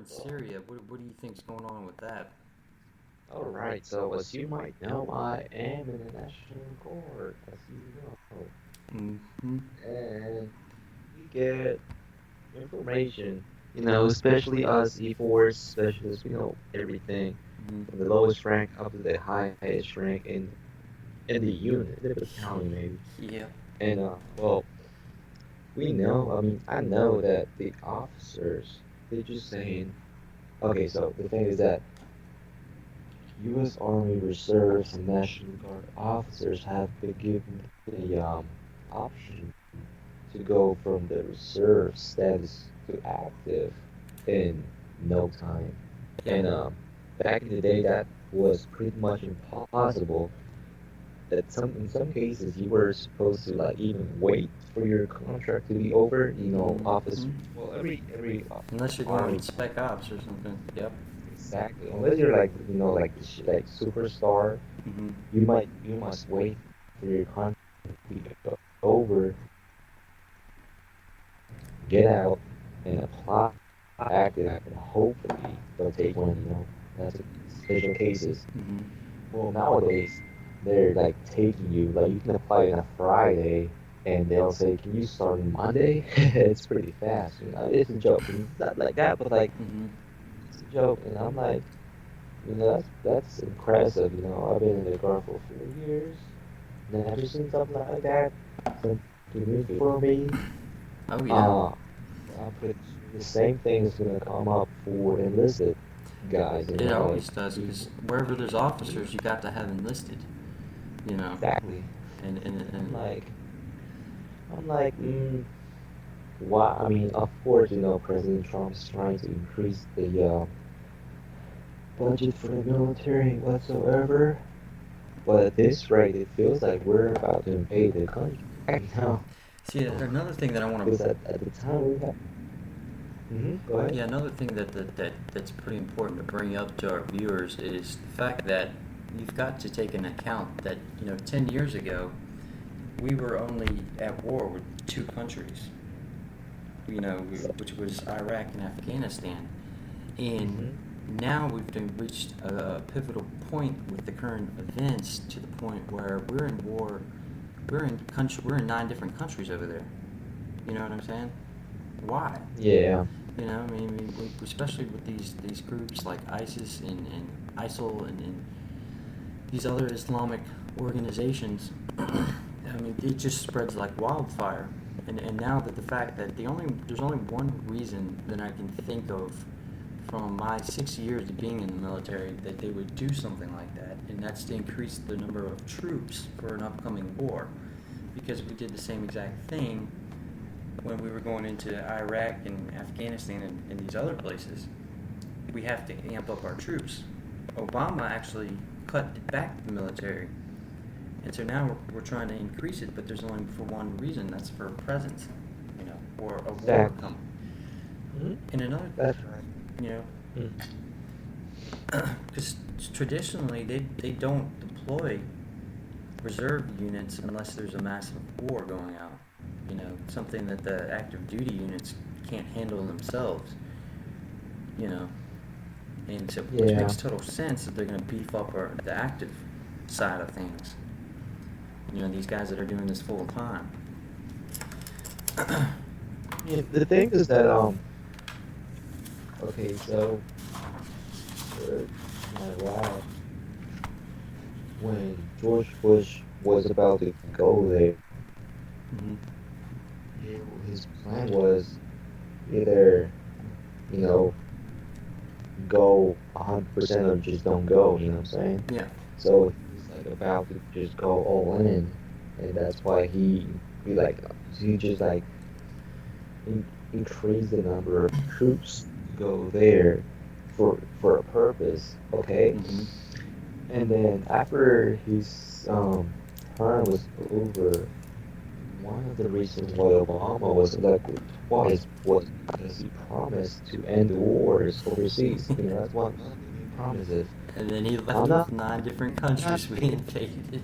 with Syria. What do you think's going on with that? Alright, so as you might know, I am in the National Guard, as you know, Mm-hmm. and we get information, especially us E4 specialists, we know everything from the lowest rank up to the highest rank in the unit, the battalion maybe. Yeah. And well, we know, I know that the officers, they're just saying, okay, so the thing is that U.S. Army Reserves and National Guard officers have been given the option to go from the reserve status to active in no time. Yeah. And back in the day, that was pretty much impossible. That in some cases you were supposed to like even wait for your contract to be over. Mm-hmm. Well, every Unless you're going army spec ops or something. Yep. exactly, unless you're like like like superstar, Mm-hmm. you must wait for your contract to be over, get out and apply active, and hopefully they'll take one. That's a special cases. Mm-hmm. Well, nowadays they're like taking you like you can apply on a Friday, and they'll say, "Can you start on Monday?" It's pretty fast. It's a joke. It's not like that, but like Mm-hmm. it's a joke. And I'm like, that's impressive. I've been in the guard for 4 years. Never seen something like that. Something new for me. Oh yeah. Uh, I put the same thing is gonna come up for enlisted guys. It Like always does because wherever there's officers, you got to have enlisted. You know. exactly. I'm And like, I'm like, why? I mean, of course, President Trump is trying to increase the budget for the military whatsoever. But at this rate, it feels like we're about to invade the country right now. see another thing that I want Because to. at the time we have. Go ahead. Yeah, another thing that's pretty important to bring up to our viewers is the fact that you've got to take into account that 10 years ago we were only at war with two countries, which was Iraq and Afghanistan, and Mm-hmm. now we've reached a pivotal point with the current events to the point where we're in war. We're in 9 different countries over there. You know what I'm saying? Why? Yeah. I mean, especially with these groups like ISIS and ISIL and these other Islamic organizations. I mean, it just spreads like wildfire. And now that the fact that there's only one reason that I can think of from my 6 years of being in the military that they would do something like that, and that's to increase the number of troops for an upcoming war, because we did the same exact thing when we were going into Iraq and Afghanistan and these other places. We have to amp up our troops. Obama actually cut back the military, and so now we're trying to increase it, but there's only for one reason. That's for presence, or a war Exactly. coming. Mm-hmm. And another, That's right. you know, Mm. because traditionally they don't deploy reserve units unless there's a massive war going out. Something that the active duty units can't handle themselves. You know, and so which Yeah. makes total sense that they're going to beef up the active side of things. These guys that are doing this full time. Yeah. The thing is that okay, so my lab when George Bush was about to go there, Mm-hmm. his plan was either you know go 100% or just don't go. You know what I'm saying? Yeah. So he's like about to just go all in, and that's why he like he just like increased the number of troops to go there for a purpose. Okay, Mm-hmm. and then after his term was over, one of the reasons why Obama was elected twice was because he promised to end the wars overseas. That's one of the main promises. And then he I'm left not, with 9 different I'm not countries we invaded.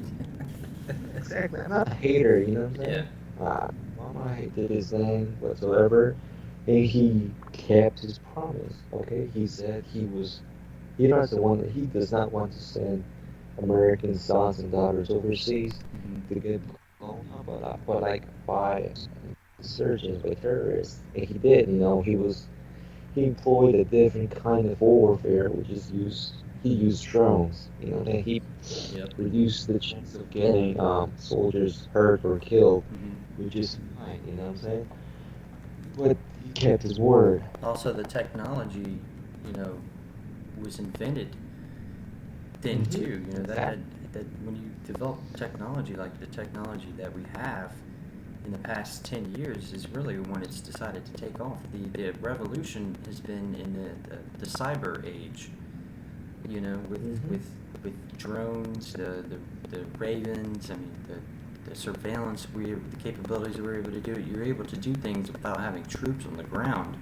exactly. I'm not a hater. You know what I'm Yeah. saying? Obama did his thing whatsoever, and he kept his promise. Okay, he said he doesn't want he does not want to send American sons and daughters overseas to Hmm. get blown up, but like by insurgents, by terrorists, and he did. He employed a different kind of warfare, which is he used drones. And he Yep. reduced the chance of getting soldiers hurt or killed, Hmm. which is fine. You know what I'm saying? But he kept his word. Also, the technology, you know, was invented then Mm-hmm. too. You know Exactly. that when you develop technology like the technology that we have in the past 10 years is really when it's decided to take off. The revolution has been in the cyber age, you know, Mm-hmm. with drones, the ravens, I mean, the surveillance, the capabilities we're able to do. You're able to do things without having troops on the ground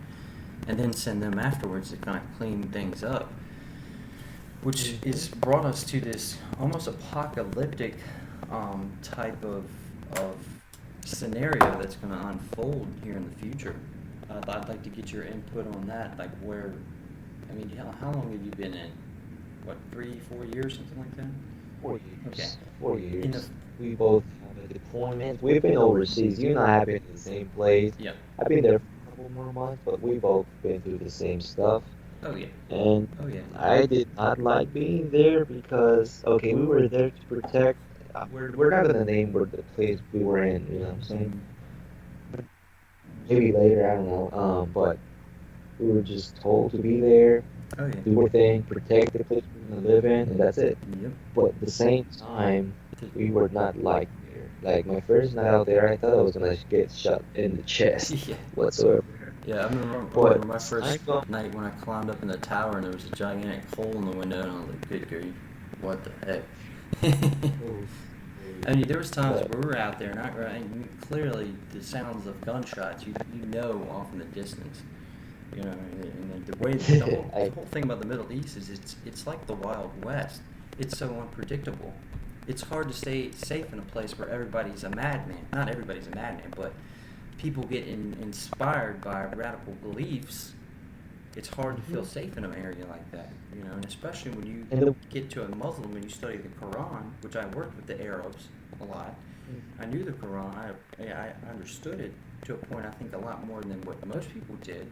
and then send them afterwards to kind of clean things up, which Mm-hmm. is brought us to this almost apocalyptic type of scenario that's going to unfold here in the future. I'd like to get your input on that. Like, where, I mean, how long have you been in? What, 3, 4 years, something like that? 4 years. Okay. four In the years. We both have a deployment. We've been overseas. You and I have been in the same place. Yep. I've been there for a couple more months, but we both been through the same stuff. Oh yeah. And Oh yeah. I did not like being there because, okay, we were there to protect. We're not gonna name where the place we were in. You know what I'm saying? Mhm. Maybe later, I don't know. But we were just told to be there, Oh yeah. do our thing, protect the place we're gonna live in, and that's it. Yep. But at the same time, Th- we were not like there. Like my first night out there, I thought I was gonna get shot in the chest yeah. whatsoever. Yeah, I But remember my as time first gone, night when I climbed up in the tower and there was a gigantic hole in the window and I was like, good grief, what the heck? oh, I mean, there was times but where we were out there, not right, clearly the sounds of gunshots, you know off in the distance. You know, and the way the I whole thing about the Middle East is it's like the Wild West. It's so unpredictable. It's hard to stay safe in a place where everybody's a madman. Not everybody's a madman, but people get inspired by radical beliefs. It's hard to feel mhm. safe in an area like that, you know, and especially when you And the get to a Muslim and you study the Quran, which I worked with the Arabs a lot. I knew the Quran. I understood it to a point. I think a lot more than what most people did.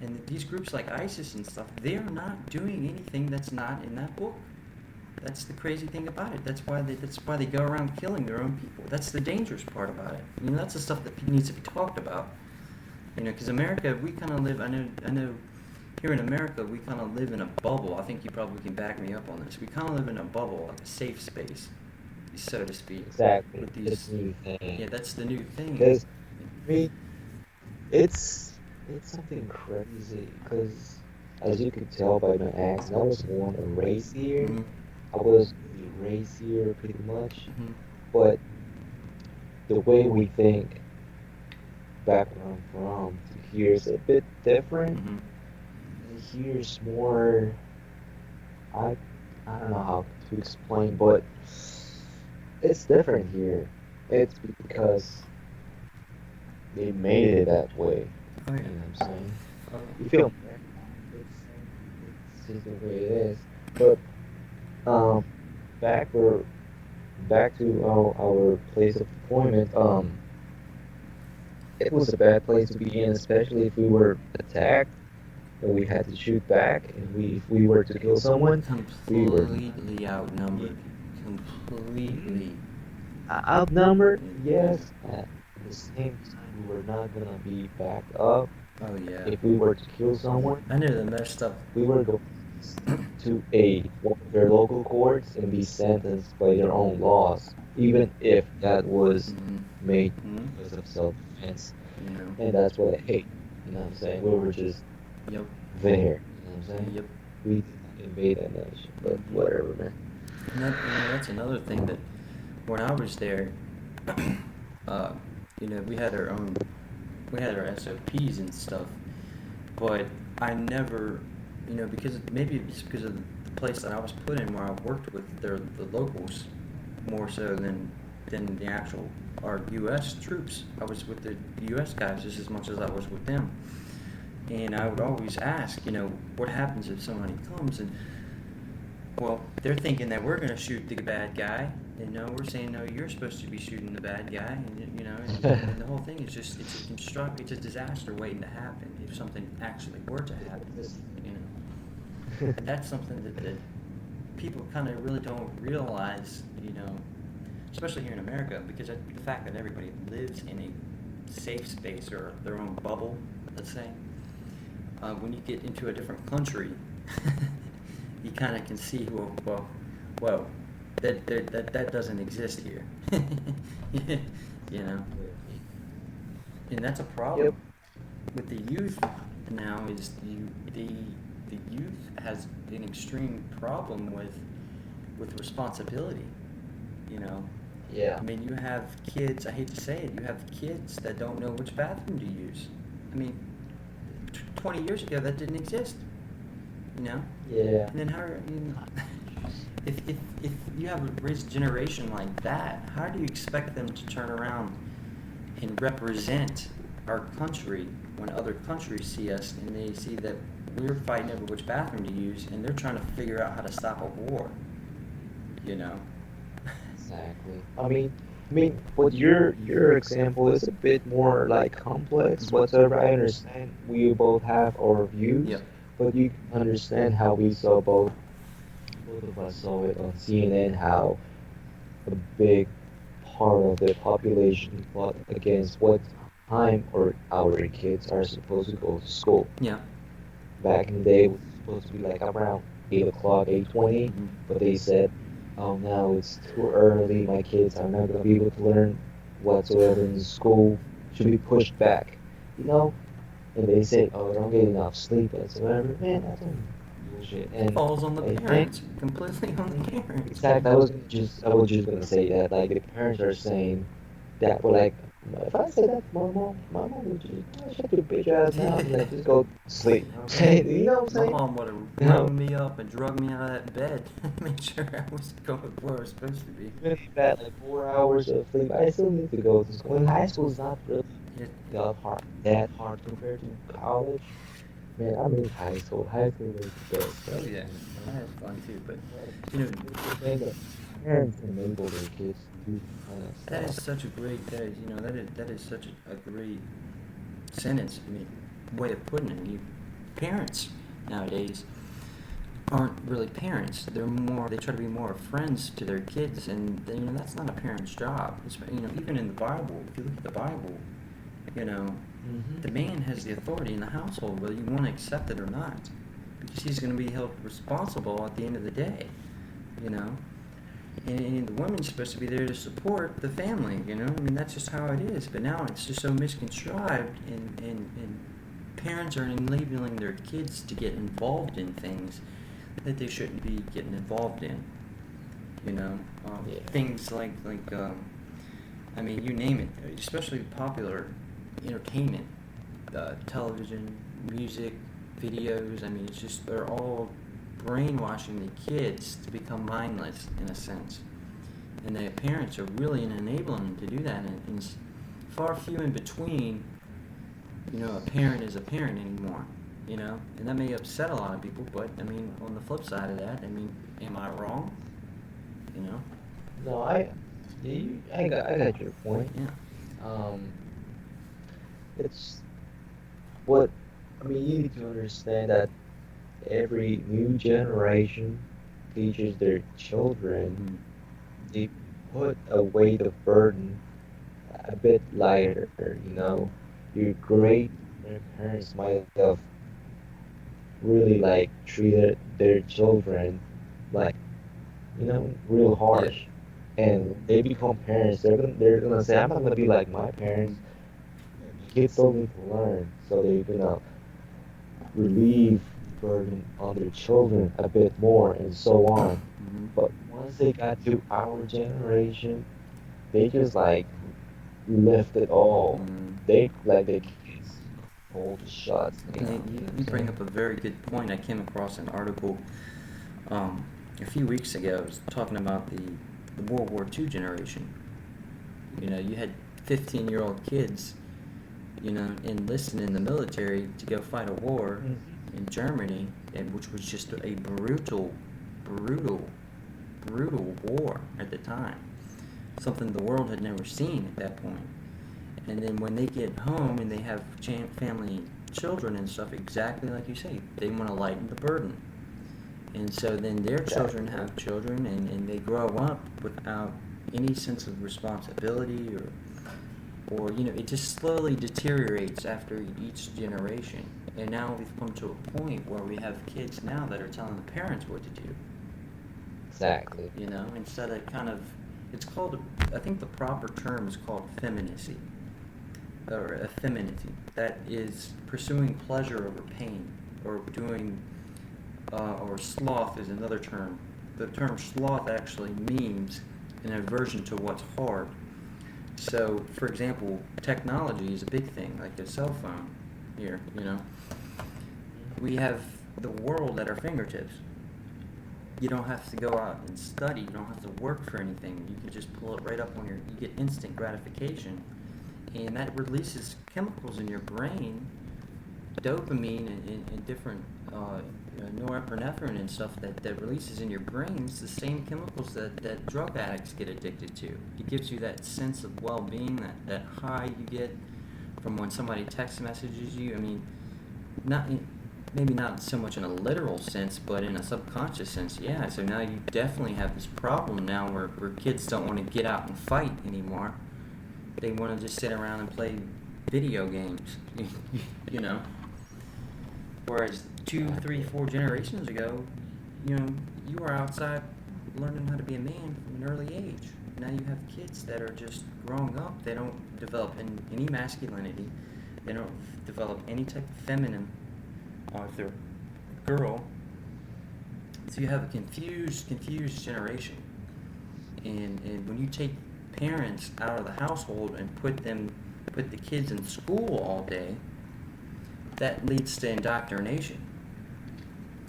And these groups like ISIS and stuff, they're not doing anything that's not in that book. That's the crazy thing about it. That's why they go around killing their own people. That's the dangerous part about it. You know, that's the stuff that needs to be talked about. You know, because America, we kind of live. I know. Here in America, we kind of live in a bubble. I think you probably can back me up on this. We kind of live in a bubble, like a safe space, so to speak. exactly With this these, new thing, yeah, that's the new thing. because I mean, it's something crazy. Because as you could tell by my accent, I was born and raised here. Mm-hmm. I was really raised here pretty much, Mm-hmm. but the way we think back where I'm from to here is a bit different. Mm-hmm. And here's more, I I don't know how to explain, but it's different here. It's because they made it that way. Oh You know what I'm yeah. saying? Oh You yeah. feel it's it's just the way it is. But um, back where back to our place of deployment. It was a bad place to be in, especially if we were attacked and we had to shoot back, and if we were to kill someone, we were not Completely be outnumbered. mhm, Completely. outnumbered. Yeah. Yes, at the same time, we were not gonna be backed up. Oh yeah. If we were to kill someone, I know the messed up. we were going to a one of their local courts and be sentenced by their own laws, even if that was Mm-hmm. made Mm-hmm. because of self-defense. You know. And that's what I hate. You know what I'm saying? We were just Yep. there. You know what I'm saying? Yep. We did not invade that nation, but Mm-hmm. whatever, man. And that's another thing that when I was there, uh, you know, we had our SOPs and stuff, but I never, you know, because maybe it's because of the place that I was put in where I worked with the locals more so than the actual our U.S. troops. I was with the U.S. guys just as much as I was with them. And I would Mm-hmm. always ask, what happens if somebody comes and, well, they're thinking that we're going to shoot the bad guy. And no, we're saying, no, you're supposed to be shooting the bad guy. And the whole thing is just, it's a disaster waiting to happen if something actually were to happen, you know. And that's something that people kind of really don't realize, especially here in America, because the fact that everybody lives in a safe space or their own bubble, let's say, when you get into a different country, you kind of can see, whoa, that doesn't exist here, you know, and that's a Yep. problem with the youth now. Is the youth has an extreme problem with responsibility, you know. Yeah. I mean, you have kids, I hate to say it, you have kids that don't know which bathroom to use. I mean, 20 years ago, that didn't exist, you know? Yeah. And then if you have a raised generation like that, how do you expect them to turn around and represent our country when other countries see us and they see that we're fighting over which bathroom to use and they're trying to figure out how to stop a war, you know? Exactly. I mean, but your example is a bit more like complex. Whatsoever I understand, we both have our views, Yep. but you understand how we saw both of us saw it on CNN, how a big part of the population fought against what time or our kids are supposed to go to school. Yeah. Back in the day, it was supposed to be like around 8 o'clock, 8:20, Hmm. but they said, "Oh, now it's too early. My kids are not gonna be able to learn whatsoever in school. Should be pushed back." You know? And they say, "Oh, they don't get enough sleep whatsoever." Man, that's all bullshit. It And falls on the I think parents, completely on the parents. exactly, I was just gonna say that like the parents are saying that, but like if I said that to my mom would just shut your bitch ass down and like just go to sleep. You know what I'm saying? You know what I'm My saying? mom would have You know, wound me up and drug me out of that bed, make sure I was going where I was supposed to be. even if I had like 4 hours of sleep, I still need to go to school. And high school is not really It, that hard compared to college. Man, I miss high school. High school was the best. oh Trust yeah, me. I had fun too, but But you know, it's the thing that parents can enable their kids to do this kind of that is stuff. such a great, that is such a great sentence. I mean, way of putting it. Parents nowadays aren't really parents. They try to be more friends to their kids, and that's not a parent's job. Even in the Bible, if you look at the Bible, you know, the Hmm. man has the authority in the household, whether you want to accept it or not, because he's going to be held responsible at the end of the day, you know. And the woman's supposed to be there to support the family, you know. I mean, that's just how it is. But now it's just so misconstrued, and parents are enabling their kids to get involved in things that they shouldn't be getting involved in. You know, Yeah. things I mean, you name it, especially popular entertainment, television, music, videos. I mean, it's just they're all brainwashing the kids to become mindless in a sense, and the parents are really enabling them to do that. And it's far few in between. A parent is a parent anymore. And that may upset a lot of people, but I mean, on the flip side of that, I mean, am I wrong? You know? No, I got your point. Yeah. Um, it's what I mean. You need to understand that every new generation teaches their children. Hmm. They put a weight of burden a bit lighter. You know, your great grandparents might have really like treated their children like real Yeah. harsh. And when they become parents, they're gonna say, I'm not gonna be like my Hmm. parents. Kids still need to learn, so they're gonna relieve the burden on their children a bit more, and so on. Hmm. But once they got to our generation, they just like lift it all. Hmm. They like the kids call the shots. You And know, you know what I'm you bring saying? up a very good point. I came across an article um, a few weeks ago. It was talking about the World War II generation. You had 15-year-old kids, enlisted in the military to go fight a war Mhm. in Germany, and which was just a brutal, brutal war at the time. Something the world had never seen at that point. And then when they get home and they have family and children and stuff, exactly like you say, they want to lighten the burden. And so then their children Exactly. have children, and they grow up without any sense of responsibility, or it just slowly deteriorates after each generation. And now we've come to a point where we have kids now that are telling the parents what to do. Exactly. Instead of it's called, I think the proper term is called femininity, or effeminacy. That is pursuing pleasure over pain, or doing, or sloth is another term. The term sloth actually means an aversion to what's hard. So, for example, technology is a big thing, like a cell phone here, We have the world at our fingertips. You don't have to go out and study. You don't have to work for anything. You can just pull it right up on you get instant gratification. And that releases chemicals in your brain, dopamine and different norepinephrine and stuff that releases in your brain. It's the same chemicals that drug addicts get addicted to. It gives you that sense of well-being, that high you get from when somebody text messages you. I mean, maybe not so much in a literal sense, but in a subconscious sense, yeah. So now you definitely have this problem now where kids don't want to get out and fight anymore. They want to just sit around and play video games, you know. Whereas 2, 3, 4 generations ago, you were outside learning how to be a man from an early age. Now you have kids that are just growing up. They don't develop any masculinity. They don't develop any type of feminine, if they're a girl. So you have a confused generation. And when you take parents out of the household and put the kids in school all day, that leads to indoctrination.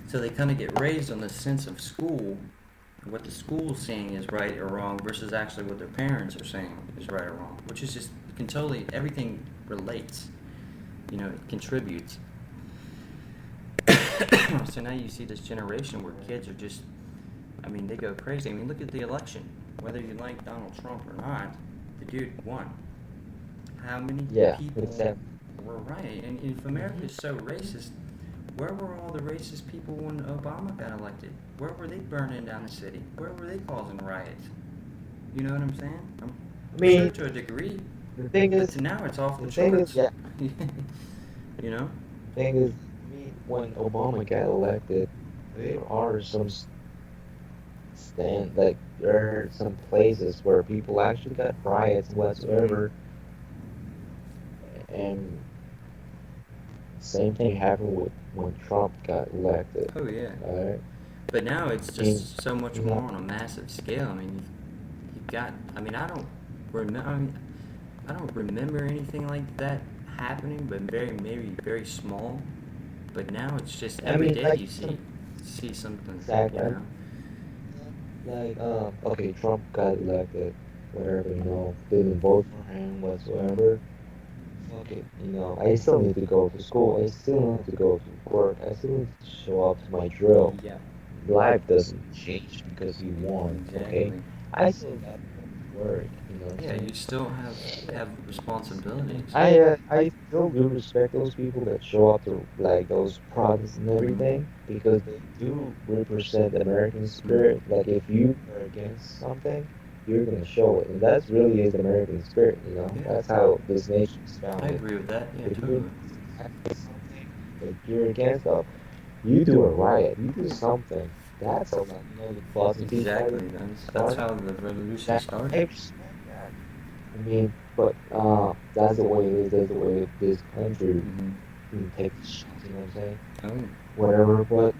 So they kind of get raised on the sense of school, what the school's saying is right or wrong versus actually what their parents are saying is right or wrong, which is just everything relates, it contributes. So now you see this generation where kids are just, they go crazy. Look at the election. Whether you like Donald Trump or not, the dude won. How many Yeah, people exactly. were right? And if America is so racist, where were all the racist people when Obama got elected? Where were they burning down the city? Where were they causing riots? You know what I'm saying? I'm I sure mean, to a degree, the thing but is, to now it's off the the thing is, charts. yeah, you know? thing is, when Obama got elected, there are some like there are some places where people actually got riots Hmm. whatsoever, and same thing happened with when Trump got elected. Oh yeah. Right? But now it's I mean, just so much you more know, on a massive scale. You've got. I don't remember. I don't remember anything like that happening, but maybe very small. But now it's just I every mean, day like you some see something. exactly. Like, okay, Trump got elected, whatever, didn't vote for him whatsoever. Fuck it, I still need to go to school, I still need to go to work, I still need to show up to my drill. Yeah. Life doesn't change because you won, okay? Exactly. I still got to go to work, you know what I'm Yeah, you saying? still Yeah. have responsibilities. I still do respect those people that show up to like those protests and Hmm. everything because they do represent the American Hmm. spirit. Like if you are against something, you're gonna show it, and that's really is the American spirit. Yeah, That's how this nation is I founded. agree with that. Yeah, If you're totally. against something that you're against of, you do a riot, you do something. That's a lot. The busing people Exactly. everything That's started. how the revolution That I started. respect that. But that's the way it is. That's the way this country Hmm. takes shots. You know what I'm saying? Oh, Whatever. But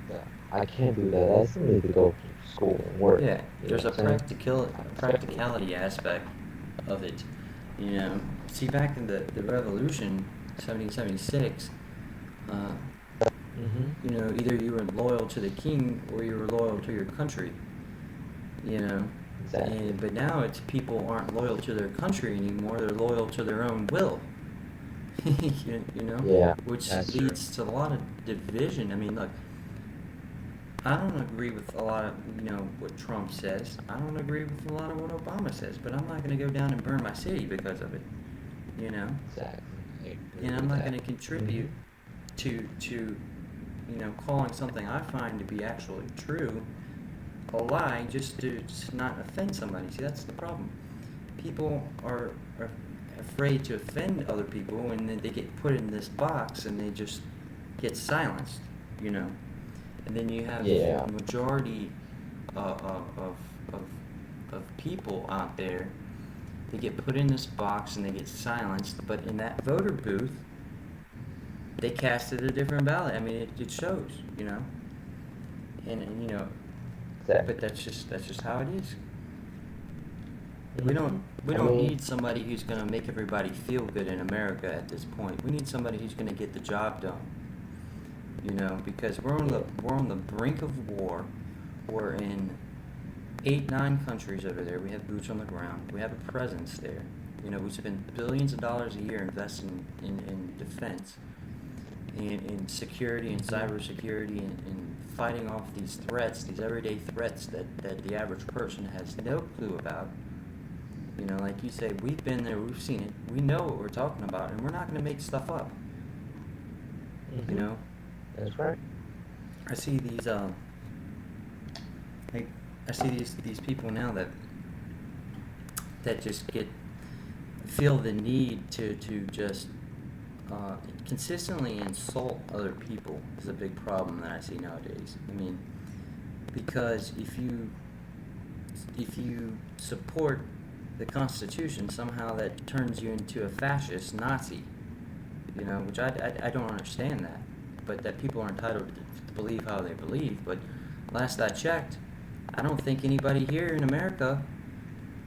I can't do that. I still need to go to school and work. yeah. You know There's what a I'm saying? I respect those practicality aspect of it. See, back in the revolution, 1776, uh, people. Mm-hmm. either you were loyal to the king or you were loyal to your country. You know, Exactly. but now it's people aren't loyal to their country anymore. They're loyal to their own will. you know, Yeah, which that's true. leads to a lot of division. I mean, look, I don't agree with a lot of, what Trump says. I don't agree with a lot of what Obama says, but I'm not going to go down and burn my city because of it, you know? Exactly. I agree And I'm with not that. going to contribute to calling something I find to be actually true a lie just to not offend somebody. See, that's the problem. People are afraid to offend other people, and then they get put in this box and they just get silenced, you know? And then you have Yeah. a majority of, of, of people out there, they get put in this box and they get silenced, but in that voter booth, they casted a different ballot. I mean, it shows, and but Exactly. that's just how it is. We hmm don't we I don't mean, need somebody who's going to make everybody feel good in America at this point. We need somebody who's going to get the job done. Because yeah. we're on the brink of war. We're in 8, 9 countries over there. We have boots on the ground. We have a presence there. We spend billions of dollars a year investing in defense, in security and hmm cybersecurity, and fighting off these threats, these everyday threats that the average person has no clue about. Like you say, we've been there, we've seen it, we know what we're talking about, and we're not going to make stuff up. You hmm know, That's right. I see these like I see these people now that just feel the need to just consistently insult other people is a big problem that I see nowadays. I mean, because if you support the Constitution, somehow that turns you into a fascist Nazi. Which I don't understand that, but that people are entitled to believe how they believe. But last I checked, I don't think anybody here in America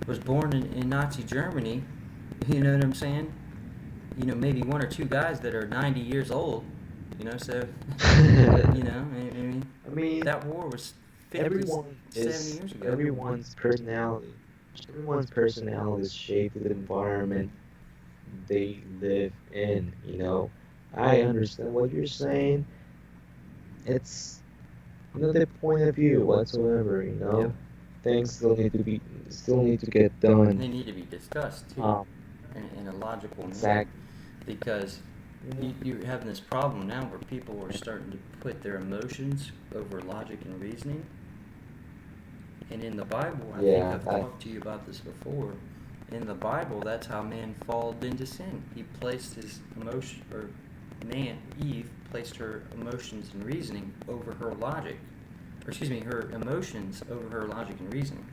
was born in Nazi Germany. You know what I'm saying? Maybe one or two guys that are 90 years old. So, I mean, I mean, that war was 50, everyone 70 is years ago. everyone's personality. Everyone's personality is shaped with the environment they live in. I understand what you're saying. It's another point of view whatsoever. Yep. Things still need to get done. They need to be discussed too, Um, in a logical manner, exactly. because You know, you're having this problem now where people are starting to put their emotions over logic and reasoning. And in the Bible, I think yeah, I've talked to you about this before. In the Bible, that's how man fell into sin. He placed his emotion, or Eve placed her emotions and reasoning over her logic, or excuse me, her emotions over her logic and reasoning.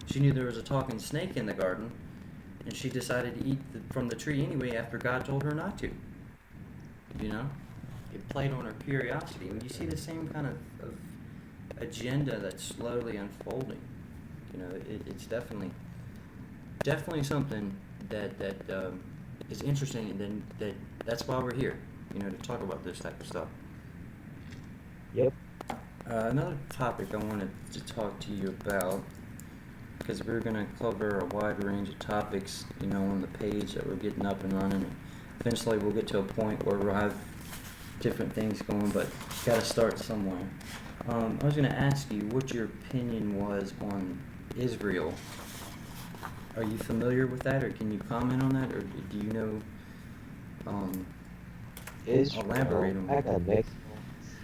She knew there was a talking snake in the garden, and she decided to eat from the tree anyway after God told her not to. You know, it played on her curiosity. And you see the same kind of agenda that's slowly unfolding. It's definitely something that is interesting, and then that's why we're here. To talk about this type of stuff. yep. Another topic I wanted to talk to you about, because we're going to cover a wide range of topics, on the page that we're getting up and running. Eventually, we'll get to a point where we'll have different things going, but got to start somewhere. I was going to ask you what your opinion was on Israel. Are you familiar with that, or can you comment on that, or do you know? Um, Elaborate Israel. on I it. got mixed feelings.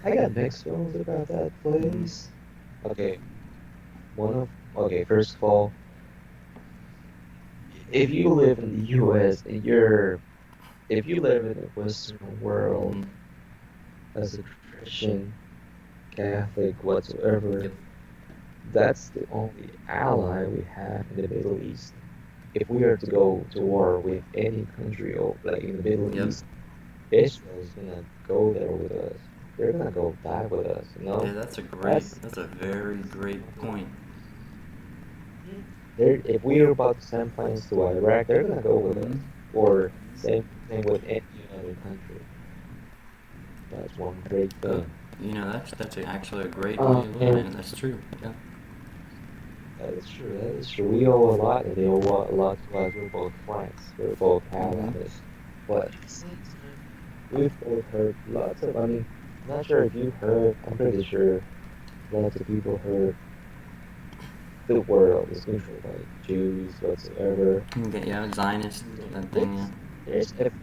I got mixed feelings about that Mm-hmm. place. Okay, okay, first of all, if you live in the US and if you live in the Western world Mm-hmm. as a Christian, Catholic, whatsoever, Yep. that's the only ally we have in the Middle East. If we are to go to war with any country or like in the Middle Yep. East, Israel is gonna go there with us. They're gonna go die with us, you Yeah, know? that's a great. That's That's a very great point. if we are about to send planes to Iraq, they're gonna go with Mm-hmm. us. Or same with any other country. That's one great Uh, thing. that's actually a great way of looking at And it. That's true. Yeah. that is true. That is true. We owe a lot, and they owe a lot to us. We're both friends. We're both Mm-hmm. allies. But at the same time, we've all heard lots of. I mean, I'm not sure if you heard. I'm pretty sure lots of people heard the world is controlled by Jews whatsoever. Okay, yeah, Zionist, You know, that thing, yeah. there's evidence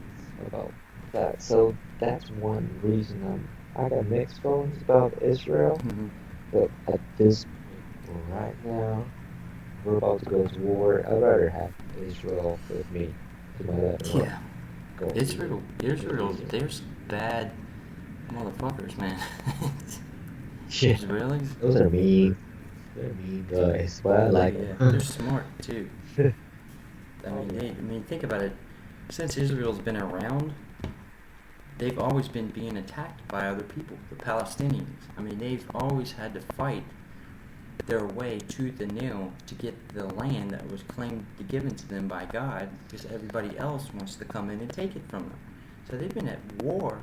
about that. So that's one reason I got mixed feelings about Israel. Hmm. But at this point, right now, we're about to go to war. I'd rather have Israel with me to my left and not Yeah. go Israel, to Israel, Israel. there's bad motherfuckers, man. Yeah, Israelis, those are mean. They're mean guys, but I like yeah, they're them. smart too. Oh yeah. I mean, think about it. Since Israel's been around, they've always been being attacked by other people, the Palestinians. I mean, they've always had to fight their way tooth and nail to get the land that was claimed to given to them by God, because everybody else wants to come in and take it from them. So they've been at war.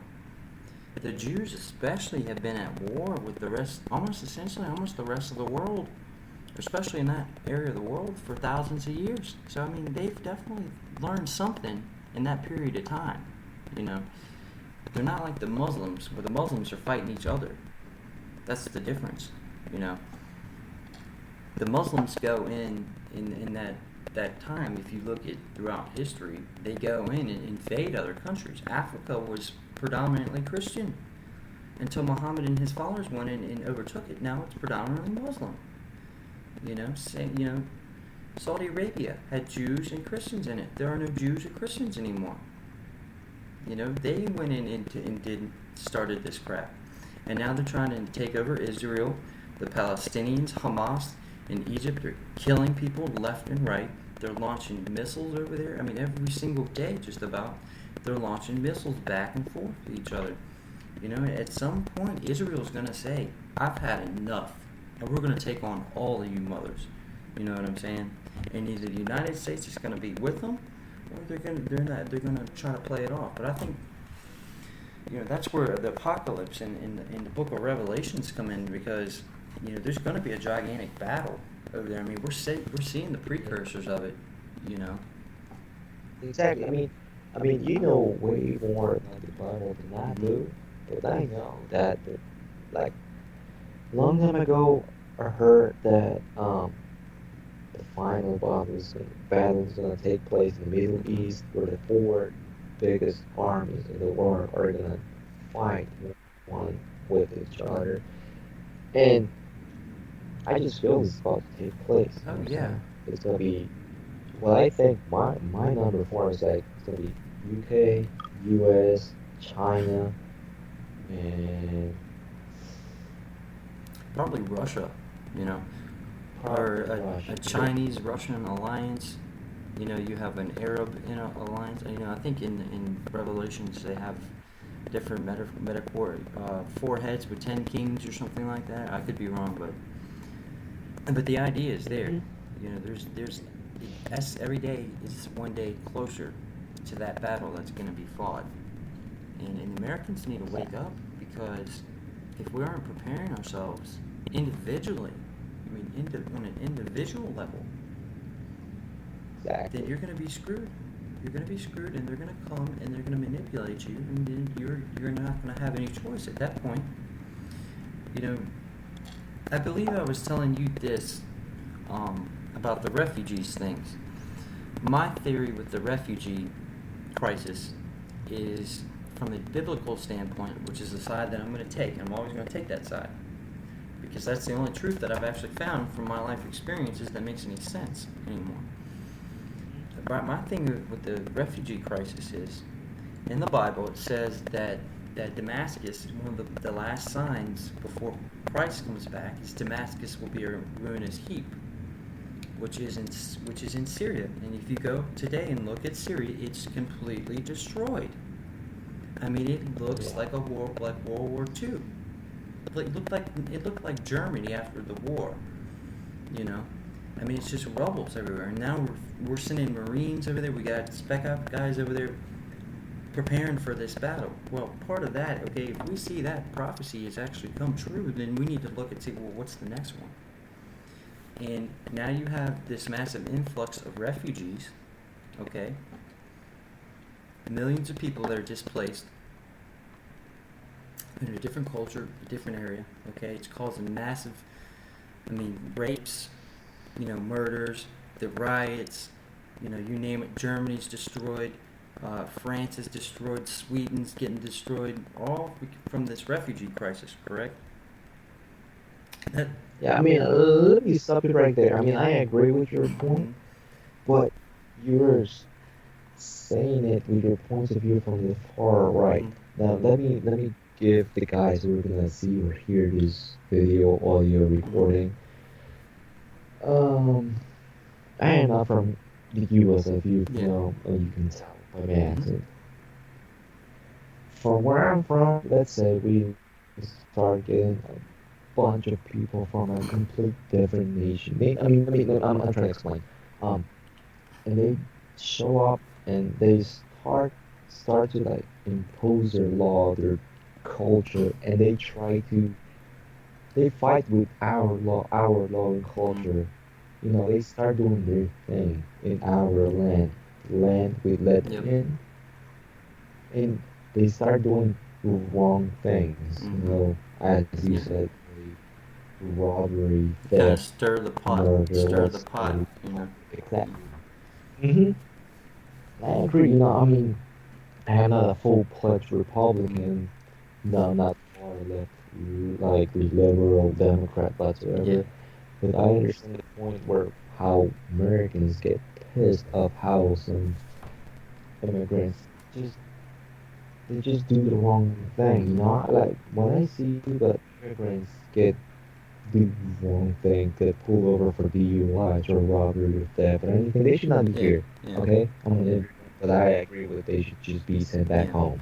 The Jews especially have been at war with the rest, almost the rest of the world, especially in that area of the world, for thousands of years. So I mean, they've definitely learned something in that period of time. You know, they're not like the Muslims, where the Muslims are fighting each other. That's the difference. You know, the Muslims go in that time. If you look at throughout history, they go in and invade other countries. Africa was predominantly Christian until Muhammad and his followers went in and overtook it. Now it's predominantly Muslim. Saudi Arabia had Jews and Christians in it. There are no Jews or Christians anymore. They went in and started this crap. And now they're trying to take over Israel. The Palestinians, Hamas, in Egypt are killing people left and right. They're launching missiles over there. I mean, every single day, just about, they're launching missiles back and forth to each other. At some point, Israel's going to say, I've had enough. And we're going to take on all of you mothers. You know what I'm saying? And either the United States is going to be with them, or they're going to try to play it off. But I think, that's where the apocalypse in the book of Revelations come in, because, there's going to be a gigantic battle over there. I mean, we're seeing the precursors of it, you know. Exactly. I mean, you know way more about the Bible than I Hmm. do, but I know that, like, long time ago, I heard that the final battle is gonna take place in the Middle Hmm. East, where the four biggest armies in the world are gonna fight one with each other, and I just feel it's about to take place. You Oh know what I'm yeah. saying? It's gonna be. Well, I think my number four is like it's gonna be UK, US, China, and Probably Russia, you know, or probably a Russia. Chinese-Russian alliance. You have an Arab, alliance. I think in Revelations they have different metaphor, four heads with 10 kings or something like that. I could be wrong, but the idea is there. Hmm. There's that's every day is one day closer to that battle that's going to be fought, and Americans need to wake Exactly. up, because if we aren't preparing ourselves individually, I mean, on an individual level, then Exactly. you're going to be screwed. You're going to be screwed, and they're going to come and they're going to manipulate you, and then you're not going to have any choice at that point. You know, I believe I was telling you this about the refugees things. My theory with the refugee crisis is from the biblical standpoint, which is the side that I'm going to take. I'm always going to take that side, because that's the only truth that I've actually found from my life experiences that makes any sense anymore. But my thing with the refugee crisis is, in the Bible, it says that Damascus, one of the last signs before Christ comes back, is Damascus will be a ruinous heap, which is in Syria. And if you go today and look at Syria, it's completely destroyed. I mean, it looks Yeah. like like World War II. It looked like Germany after the war. You know, I mean, it's just rubbles everywhere. And now we're sending Marines over there. We got spec op guys over there preparing for this battle. Well, part of that, okay, if we see that prophecy has actually come true, then we need to look and see, well, what's the next one? And now you have this massive influx of refugees, okay? millions of people that are displaced in a different culture, a different area. Okay, it's causing massive, rapes, murders, the riots, you name it. Germany's destroyed, France is destroyed, Sweden's getting destroyed, all from this refugee crisis. Correct? That, Yeah, I mean, let me stop you right there. I mean, I agree with your point, mhm. but you're saying it with your point of view from the far right. Mhm. Now, let me give the guys who are gonna see or hear this video audio Mhm. recording. Um, I am not from the US, if you Yeah. know, you can tell by my Mhm. accent. From where I'm from, let's say we start getting a bunch of people from a complete different nation. I'm trying to explain. Um, and they show up and they start to like impose their law, their culture, and they fight with our law and Mhm. culture. They start doing their thing in our land, the land we let them Yep. in, and they start doing wrong things. Mhm. As you Yeah. said, robbery, Kind of theft, stir the pot. murder, Stir the let's pot. say. You know. Exactly. hmm I agree. I am not a full-fledged Mhm. Republican. No, not far left, like the liberal Democrat Yeah. whatsoever. But I understand the point where how Americans get pissed of how some immigrants just they just do the wrong thing. Mhm. Like when I see that immigrants get do wrong thing, get pulled over for DUIs or robbery or theft or anything, they should not be Yeah. here. Yeah. Okay, I'm an immigrant, but I agree with they should just be sent back Yeah. home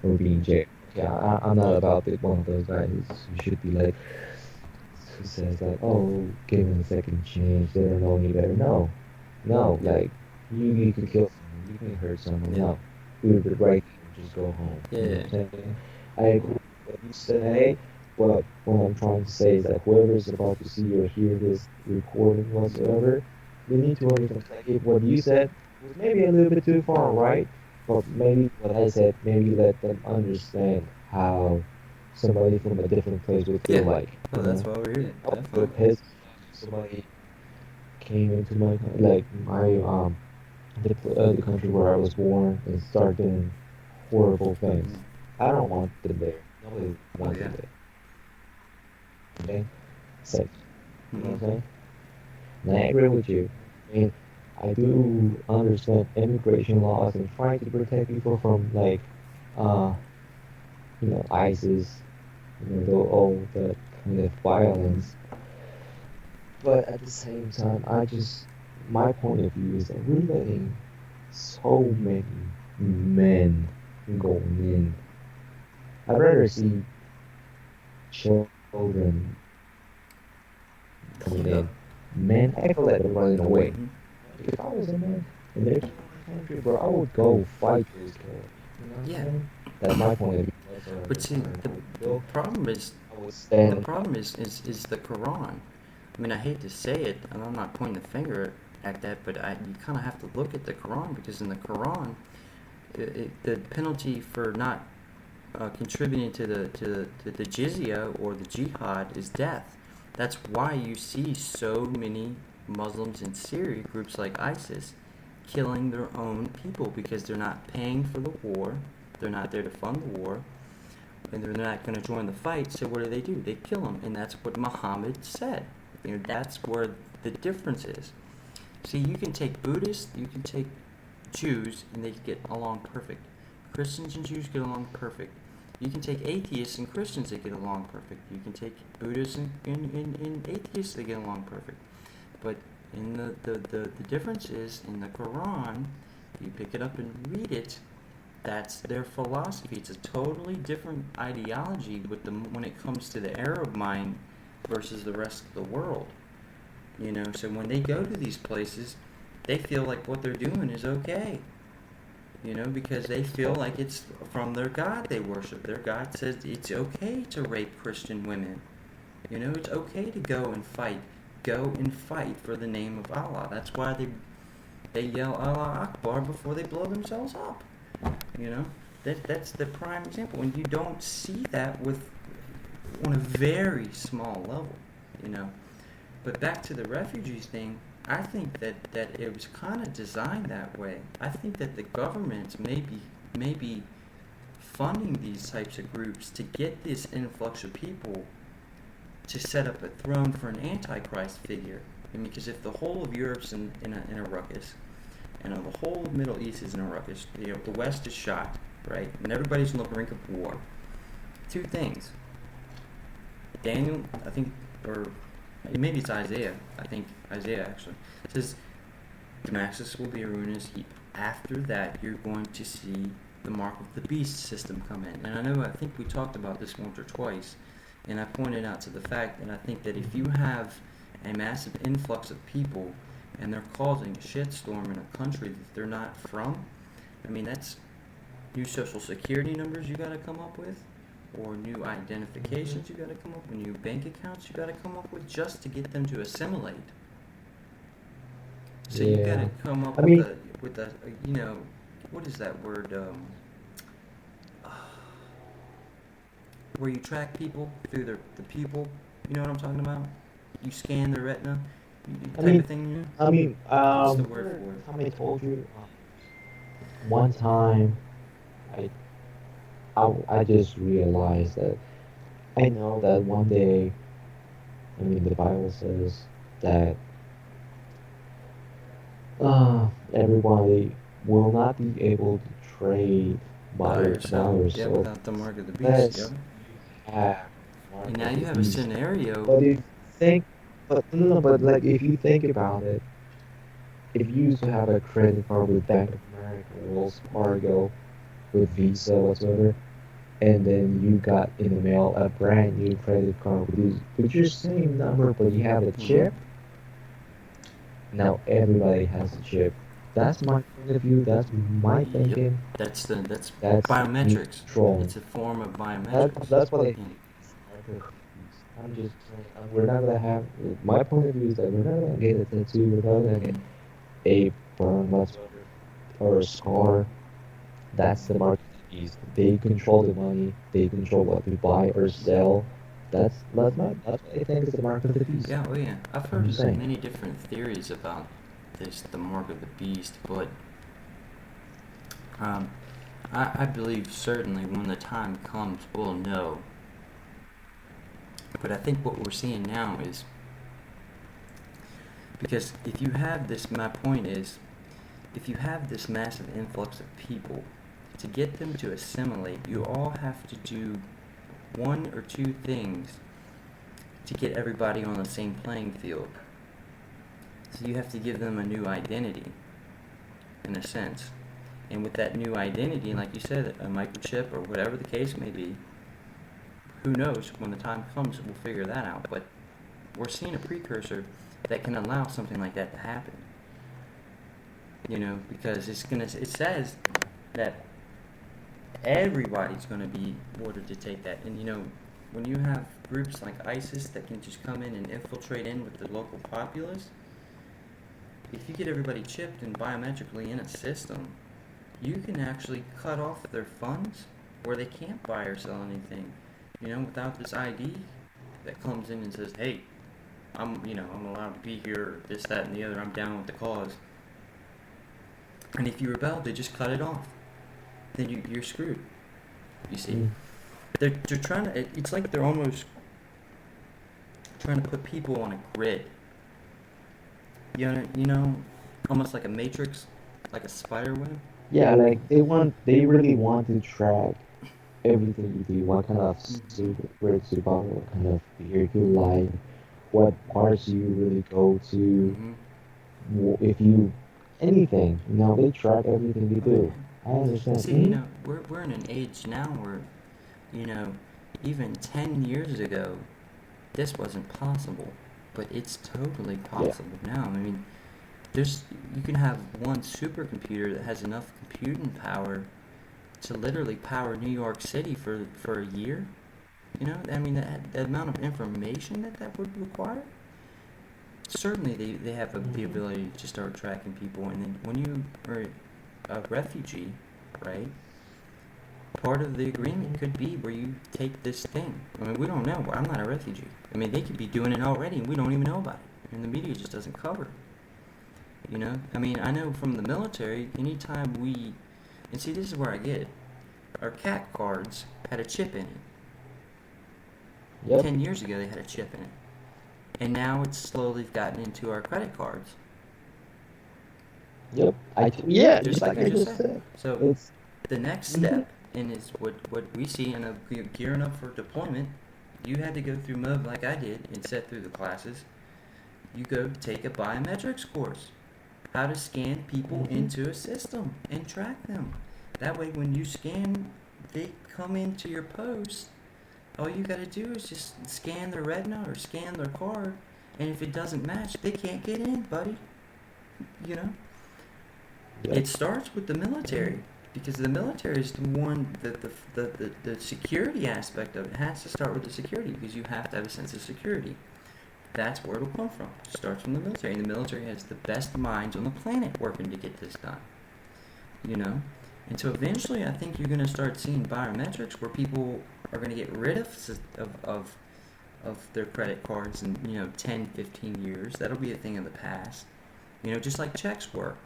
or be in jail. Okay, I'm not about one of those guys who should be like who says like, oh, give them a second chance. They don't know any better. No, no, Yep. like you could kill someone, you can hurt someone. Yep. No, do the right thing and just go home. You know Yeah. what I'm saying? I agree with what you say, but what I'm trying to say is that whoever's about to see or hear this recording Mhm. whatsoever, they need to understand. Like if what you said was maybe a little bit too far right, but maybe what I said maybe let them understand how somebody from a different place would feel Yeah. like. Oh, that's why we're here. I would feel Definitely. pissed if somebody came into the country where I was born and start doing horrible things. Mhm. I don't want them there. Nobody Oh wants yeah. them there. Okay? Safe. You know what Mhm. I'm saying? And I agree with you. I mean, I do understand immigration laws and trying to protect people from uh, ISIS, all that kind of Mhm. violence. But at the same time, my point of view is that we're letting so many men going in. I'd rather see children coming Yep. in. Men, I feel like they're running away. Mhm. If I was a man and there's my country, bro, I would go fight those killers. You know what I'm Yeah. saying? That's my point of view But whatsoever. see, I would go, problem is I would the stand. problem is the Quran. I hate to say it, and I'm not pointing the finger at that, but you kind of have to look at the Quran because in the Quran, the penalty for not contributing to the jizya or the jihad is death. That's why you see so many Muslims in Syria, groups like ISIS, killing their own people because they're not paying for the war, they're not there to fund the war, and they're not going to join the fight. So what do? They kill them, and that's what Muhammad said. That's where the difference is. See, you can take Buddhists, you can take Jews, and they get along perfect. Christians and Jews get along perfect. You can take atheists and Christians that get along perfect. You can take Buddhists and atheists that get along perfect. But in the difference is in the Quran, you pick it up and read it, that's their philosophy. It's a totally different ideology when it comes to the Arab mind versus the rest of the world. So when they go to these places, they feel like what they're doing is okay. Because they feel like it's from their God they worship. Their God says it's okay to rape Christian women. It's okay to go and fight. Go and fight for the name of Allah. That's why they yell Allah Akbar before they blow themselves up. You know, that's the prime example, and you don't see that with on a very small level. You know, but back to the refugees thing, I think that it was kind of designed that way. I think that the governments maybe funding these types of groups to get this influx of people to set up a throne for an antichrist figure. I mean, because if the whole of Europe's in a ruckus, and the whole Middle East is in a ruckus, you know, the West is shocked, right, and everybody's on the brink of war. Two things. Daniel, I think, or maybe it's Isaiah. I think Isaiah actually says Damascus will be a ruinous heap. After that, you're going to see the mark of the beast system come in. And I think we talked about this once or twice, and I pointed out to the fact that I think that if you have a massive influx of people and they're causing a shitstorm in a country that they're not from, I mean, that's new social security numbers you got to come up with, or new identifications you got to come up with, new bank accounts you got to come up with just to get them to assimilate. So you got to come up I mean, with a you know, what is that word? Where you track people through the pupil. You know what I'm talking about? You scan the retina, I type of mean, thing. You know? I mean, What's the word for it? how many told you? One time, I, I just realized that I know that one day, I mean, the Bible says that everybody will not be able to trade Buy or by sell. Yeah, yourself without the mark of the beast. Yep. unless you have mark And now of you the have a beast. scenario. But if you think, but no, no, but like if you think about it, if you used to have a credit card with Bank of America, Wells Fargo, with Visa whatsoever, and then you got in the mail a brand new credit card with your same number, but you have a Mm-hmm. chip. Now everybody has a chip. That's my point of view. That's my Yep. thinking. That's That's me biometrics. trolling. It's a form of That biometrics. that's what I Yeah. think. It's market of the beast. I'm just saying, we're not gonna have. My point of view is that we're not gonna get a tattoo. We're not gonna Mm-hmm. get a burn whatsoever or a scar. That's the market of the beast. They control the money. They control what we buy or sell. That's what I think is the market of the beast. Yeah, oh yeah. I've I'm heard just saying. many different theories about this, the mark of the beast, but um, I believe certainly when the time comes, we'll know. But I think what we're seeing now is because if you have this, my point is, if you have this massive influx of people, to get them to assimilate, you all have to do one or two things to get everybody on the same playing field. So you have to give them a new identity, in a sense. And with that new identity, like you said, a microchip or whatever the case may be, who knows, when the time comes, we'll figure that out. But we're seeing a precursor that can allow something like that to happen. You know, because it says that everybody's gonna be ordered to take that. And you know, when you have groups like ISIS that can just come in and infiltrate in with the local populace, if you get everybody chipped and biometrically in a system, you can actually cut off their funds where they can't buy or sell anything. You know, without this ID that comes in and says, "Hey, I'm allowed to be here, this, that, and the other. I'm down with the cause." And if you rebel, they just cut it off. Then you're screwed. You see, Mm. they're trying to. It's like they're almost trying to put people on a grid. You know, almost like a matrix, like a spider web. Yeah, like they really want to track everything you do, what kind of Mm-hmm. secrets you buy, what kind of beer you like, what bars you really go to, Mm-hmm. if you, anything, they track everything you Oh yeah. do. I understand. See, you know, we're in an age now where, you know, even 10 years ago, this wasn't possible, but it's totally Yeah. possible now. I mean, there's you can have one supercomputer that has enough computing power to literally power New York City for a year. You know, I mean, the amount of information that would require. Certainly, they have the Mhm. ability to start tracking people, and then when you are a refugee, right? part of the agreement could be where you take this thing. I mean, we don't know. I'm not a refugee. I mean, they could be doing it already, and we don't even know about it. And the media just doesn't cover it. You know? I mean, I know from the military, anytime we... And see, this is where I get it. Our CAT cards had a chip in it. Yep. 10 years ago, they had a chip in it. And now it's slowly gotten into our credit cards. Yep. Yeah, just like I just said. So It's the next step, and is what we see in gearing up for deployment, you had to go through mode like I did and set through the classes. You go take a biometrics course. How to scan people into a system and track them. That way when you scan, they come into your post. All you got to do is just scan their retina or scan their card, and if it doesn't match, they can't get in, buddy. You know? Yep. It starts with the military, because the military is the one that the security aspect of it has to start with the security, because you have to have a sense of security. That's where it'll come from. It starts from the military, and the military has the best minds on the planet working to get this done. You know? And so eventually I think you're going to start seeing biometrics where people are going to get rid of their credit cards in, 10, 15 years. That'll be a thing of the past. Just like checks were.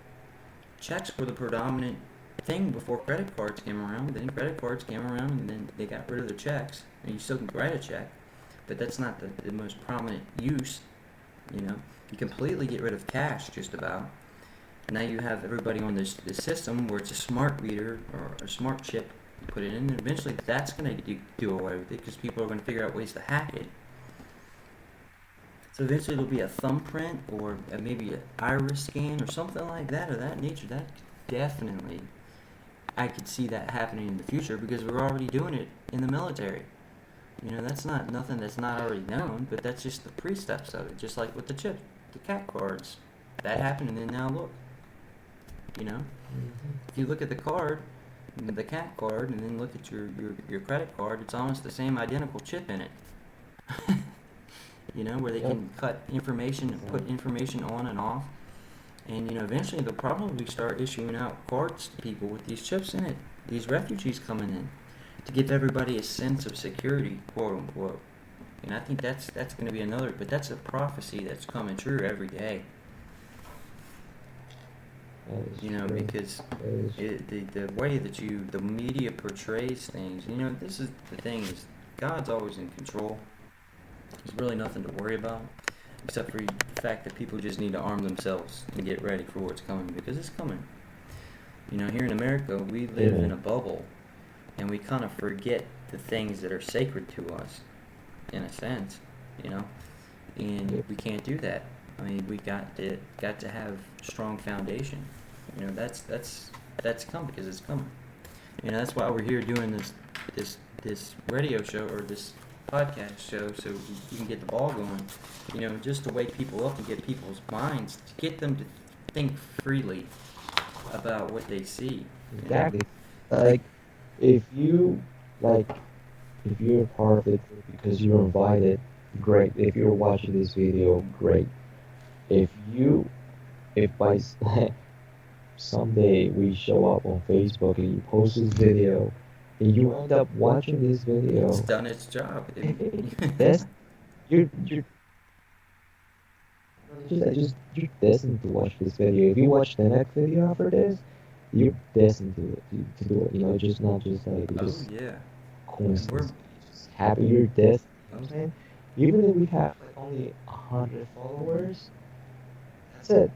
Checks were the predominant thing before credit cards came around. Then credit cards came around, and then they got rid of the checks. And you still can write a check, but that's not the most prominent use. You completely get rid of cash just about. Now you have everybody on this system where it's a smart reader or a smart chip. You put it in, and eventually that's going to do away with it, because people are going to figure out ways to hack it. So eventually there'll be a thumbprint or maybe an iris scan or something like that of that nature. That definitely, I could see that happening in the future, because we're already doing it in the military. That's not nothing that's not already known, but that's just the pre-steps of it. Just like with the chip, the CAT cards, that happened, and then now look. If you look at the card, the CAT card, and then look at your credit card, it's almost the same identical chip in it. Where they can cut information and put information on and off. And, eventually they'll probably start issuing out cards to people with these chips in it, these refugees coming in, to give everybody a sense of security, quote unquote. And I think that's going to be another, but that's a prophecy that's coming true every day. Because the way that the media portrays things, this is the thing, is God's always in control. There's really nothing to worry about, except for the fact that people just need to arm themselves and get ready for what's coming, because it's coming. Here in America, we live in a bubble, and we kind of forget the things that are sacred to us, in a sense, and we can't do that. I mean, we got to have strong foundation. That's coming, because it's coming. That's why we're here doing this radio show, or this podcast show, so you can get the ball going. Just to wake people up and get people's minds, to get them to think freely about what they see. Exactly. Like, if you're part of it because you're invited, great. If you're watching this video, great. If by someday we show up on Facebook and you post this video, and you end up watching this video, It's done its job. you're destined to watch this video. If you watch the next video after this, you're destined to do it. It's just not just like just coincidence. Just happy you're destined. You know what I'm saying? Even if we have like only 100 followers, that's it.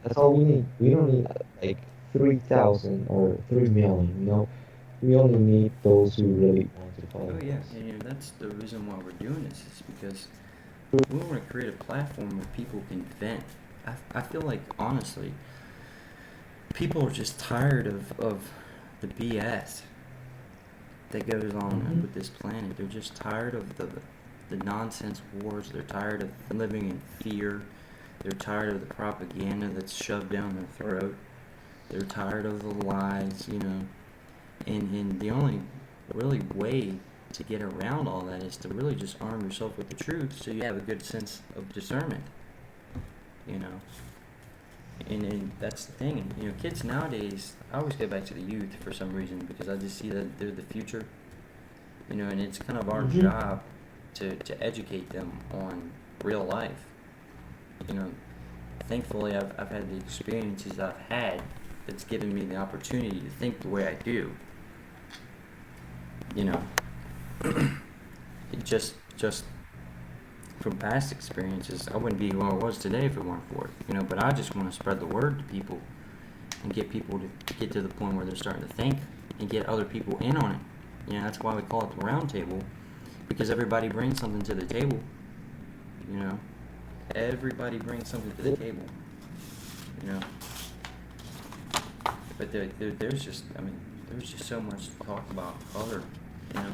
That's all we need. We don't need like 3,000 or 3 million. We only need those who really want to follow us. And that's the reason why we're doing this, is because we want to create a platform where people can vent. I feel like, honestly, people are just tired of the BS that goes on with this planet. They're just tired of the nonsense wars. They're tired of living in fear. They're tired of the propaganda that's shoved down their throat. They're tired of the lies, And the only really way to get around all that is to really just arm yourself with the truth, so you have a good sense of discernment. And that's the thing. And, you know, kids nowadays, I always go back to the youth for some reason because I just see that they're the future. You know, and it's kind of our Mm-hmm. job to educate them on real life. You know, thankfully I've had the experiences I've had that's given me the opportunity to think the way I do. You know, it just from past experiences, I wouldn't be who I was today if it weren't for it. You know, but I just want to spread the word to people and get people to get to the point where they're starting to think and get other people in on it. You know, that's why we call it the Roundtable, because everybody brings something to the table. You know, everybody brings something to the table. You know, but there's just, I mean, there's just so much to talk about color. You know,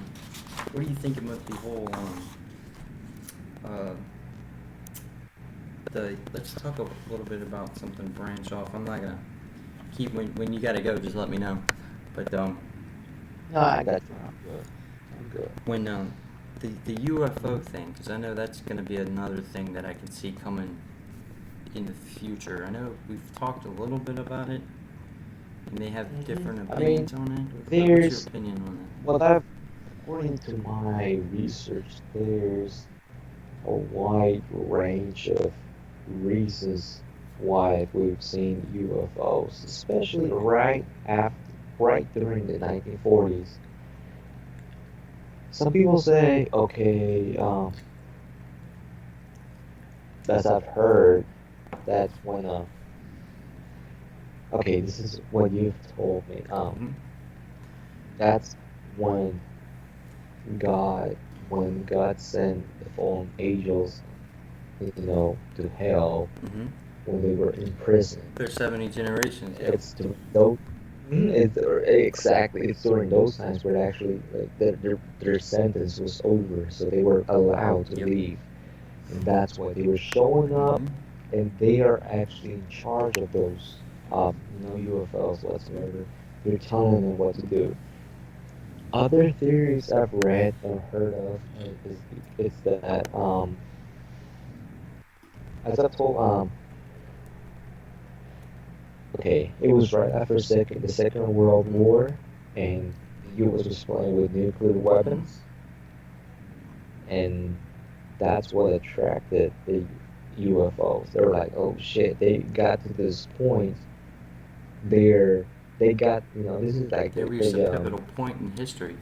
what do you think about the whole uh, let's talk a little bit about something branch off. I'm not gonna keep when you gotta go. Just let me know. But No, I got you. I'm good. I'm good. when the UFO thing, because I know that's gonna be another thing that I can see coming in the future. I know we've talked a little bit about it. You may have different I mean, opinions on it. What's your there's opinion on that? well, I've according to my research, there's a wide range of reasons why we've seen UFOs, especially right during the 1940s. Some people say, okay, as I've heard, that's when okay, this is what you've told me. Mm-hmm. That's when God, when God sent the fallen angels, to hell Mm-hmm. when they were in prison. There's 70 generations. Yep. It's during those, exactly. It's during those times where actually like their sentence was over, so they were allowed to Yep. leave, and that's why they were showing up, Mm-hmm. and they are actually in charge of those, UFOs whatsoever. They're telling them what to do. Other theories I've read or heard of is that as I've told okay, it was right after the Second World War, and the U.S. was playing with nuclear Mm-hmm. weapons, and that's what attracted the UFOs. They were like, oh shit, they got to this point. They're they got this is like They reached a pivotal point in history.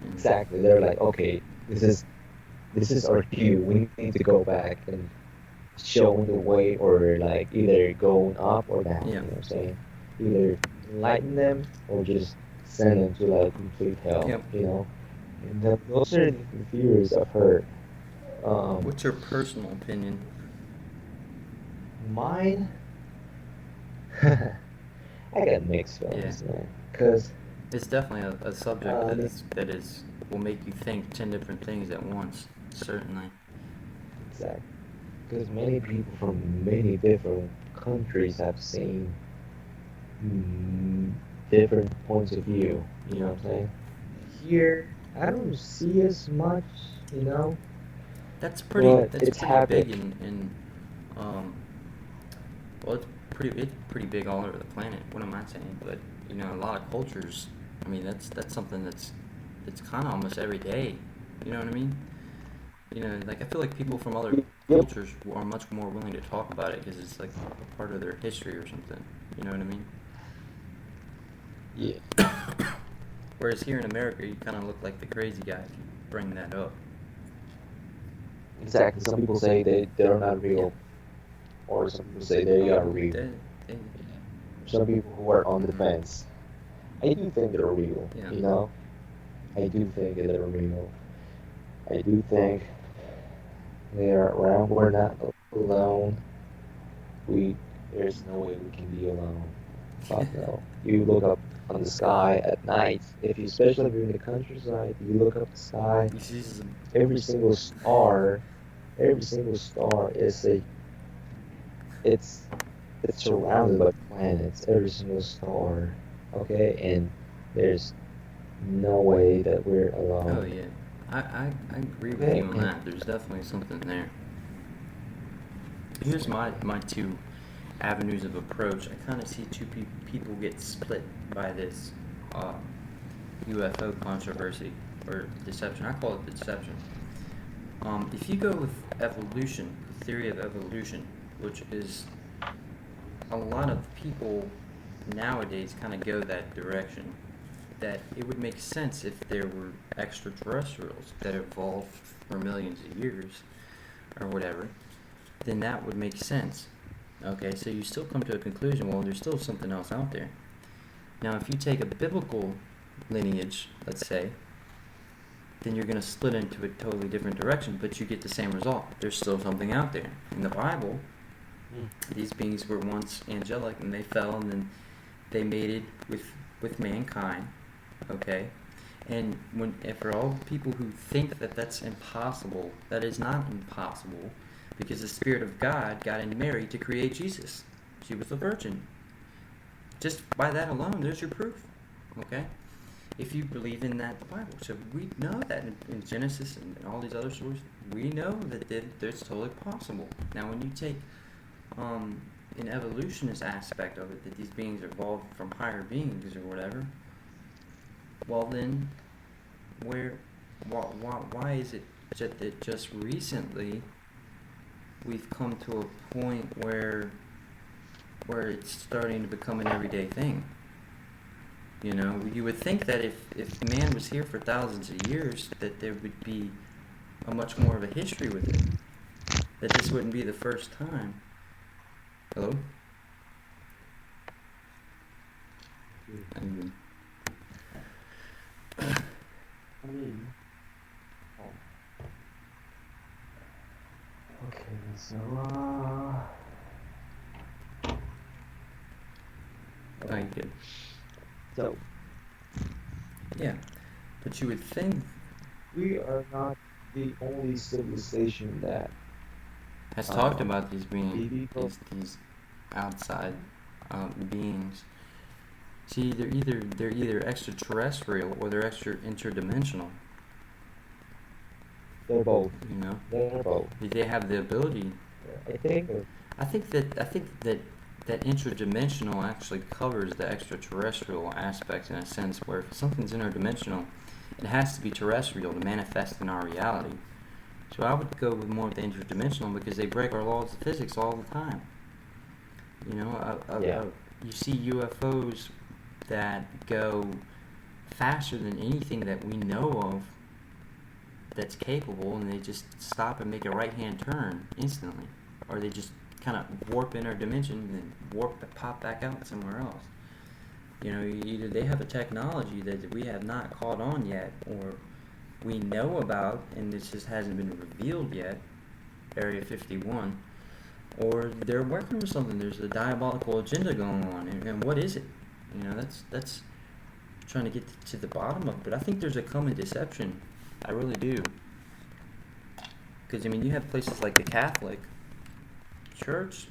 And exactly. They're like, okay, this is our cue. We need to go back and showing the way, or like either going up or down. yeah. You know what I'm saying? Either enlighten them or just send them to like complete hell. Yep. And those are the theories I've heard. Um, What's your personal opinion? Mine, I got mixed Yeah. feelings, man. Cause It's definitely a subject uh, that is will make you think 10 different things at once. Certainly. exactly. Because many people from many different countries have seen mm, different points of view. You know Yeah. what I'm saying? Here, I don't see as much, you know, That's pretty. but That's it's pretty big happening. in um. Well, it's pretty big all over the planet. What am I saying? But you know, a lot of cultures. I mean, that's something that's kind of almost every day. You know what I mean? You know, like I feel like people from other Yep. cultures are much more willing to talk about it because it's like a part of their history or something. You know what I mean? Yeah. Whereas here in America, you kind of look like the crazy guy if you bring that up. Exactly. Some people say they're not Yeah. real, or some people say they are real. They Some people who are on the fence. I do think they're real, yeah. I do think that they're real. I do think they are around. We're not alone. We There's no way we can be alone. Fuck no. You look up on the sky at night. Especially if you're in the countryside, you look up the sky. You see some. Every single star, every single star is it's it's surrounded by planets. Every single star. Okay, and there's no way that we're Oh alone. yeah. I agree with Okay, you on and that. There's definitely something there. Here's my two avenues of approach. I kind of see two people get split by this uh, UFO controversy or deception. I call it deception. If you go with evolution, the theory of evolution, which is a lot of people nowadays kind of go that direction, that it would make sense if there were extraterrestrials that evolved for millions of years or whatever, then that would make sense. Okay, so you still come to a conclusion, well, there's still something else out there. Now, if you take a biblical lineage, let's say, then you're going to split into a totally different direction, but you get the same result. There's still something out there. In the Bible, these beings were once angelic, and they fell, and then they mated with mankind, okay? And for all the people who think that that's impossible, that is not impossible, because the Spirit of God got in Mary to create Jesus. She was a virgin. Just by that alone, there's your proof, okay? If you believe in that Bible. So we know that in Genesis and all these other stories, we know that it's totally possible. Now, when you take an evolutionist aspect of it, that these beings evolved from higher beings or whatever, well then, why is it that just recently we've come to a point where it's starting to become an everyday thing? You know, you would think that if man was here for thousands of years, that there would be a much more of a history with it. That this wouldn't be the first time. Hello? I mean, okay, so, Thank you. So, Yeah, but you would think we are not the only civilization that has talked about these beings, people. these outside beings. See, they're either extraterrestrial or they're interdimensional. They're both. You know, They're both. they have the ability. I think. I think that interdimensional actually covers the extraterrestrial aspect in a sense, where if something's interdimensional, it has to be terrestrial to manifest in our reality. So I would go with more of the interdimensional because they break our laws of physics all the time. You know, you see UFOs that go faster than anything that we know of that's capable, and they just stop and make a right-hand turn instantly, or they just kind of warp in our dimension and then pop back out somewhere else. You know, either they have a technology that we have not caught on yet, or we know about and this just hasn't been revealed yet, Area 51, or they're working with something. There's a diabolical agenda going on, and what is it? You know, that's trying to get to the bottom of it. But I think there's a common deception. I really do. Because, I mean, you have places like the Catholic Church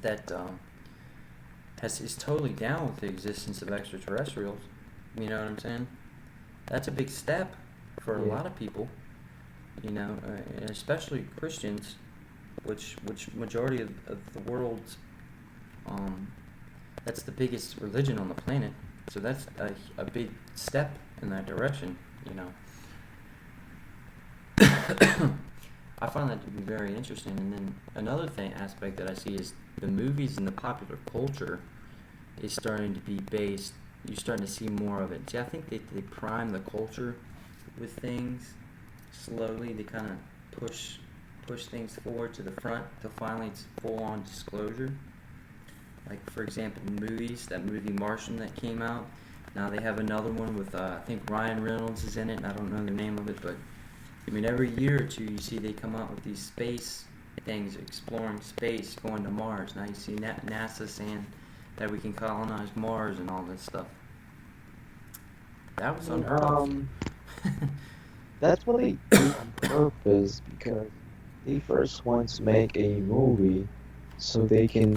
that is totally down with the existence of extraterrestrials. You know what I'm saying? That's a big step for a lot of people. You know, and especially Christians, which majority of the world's that's the biggest religion on the planet. So that's a big step in that direction. You know. I find that to be very interesting. And then another aspect that I see is the movies and the popular culture is starting to be based. You're starting to see more of it. See, I think they prime the culture with things slowly. They kind of push things forward to the front till finally it's full-on disclosure. Like, for example, movies. That movie Martian that came out. Now they have another one with I think Ryan Reynolds is in it, and I don't know the name of it, but I mean, every year or two, you see they come out with these space things, exploring space, going to Mars. Now you see NASA saying that we can colonize Mars and all this stuff. That was unheard of. That's what they do on purpose, because they first want to make a movie so they can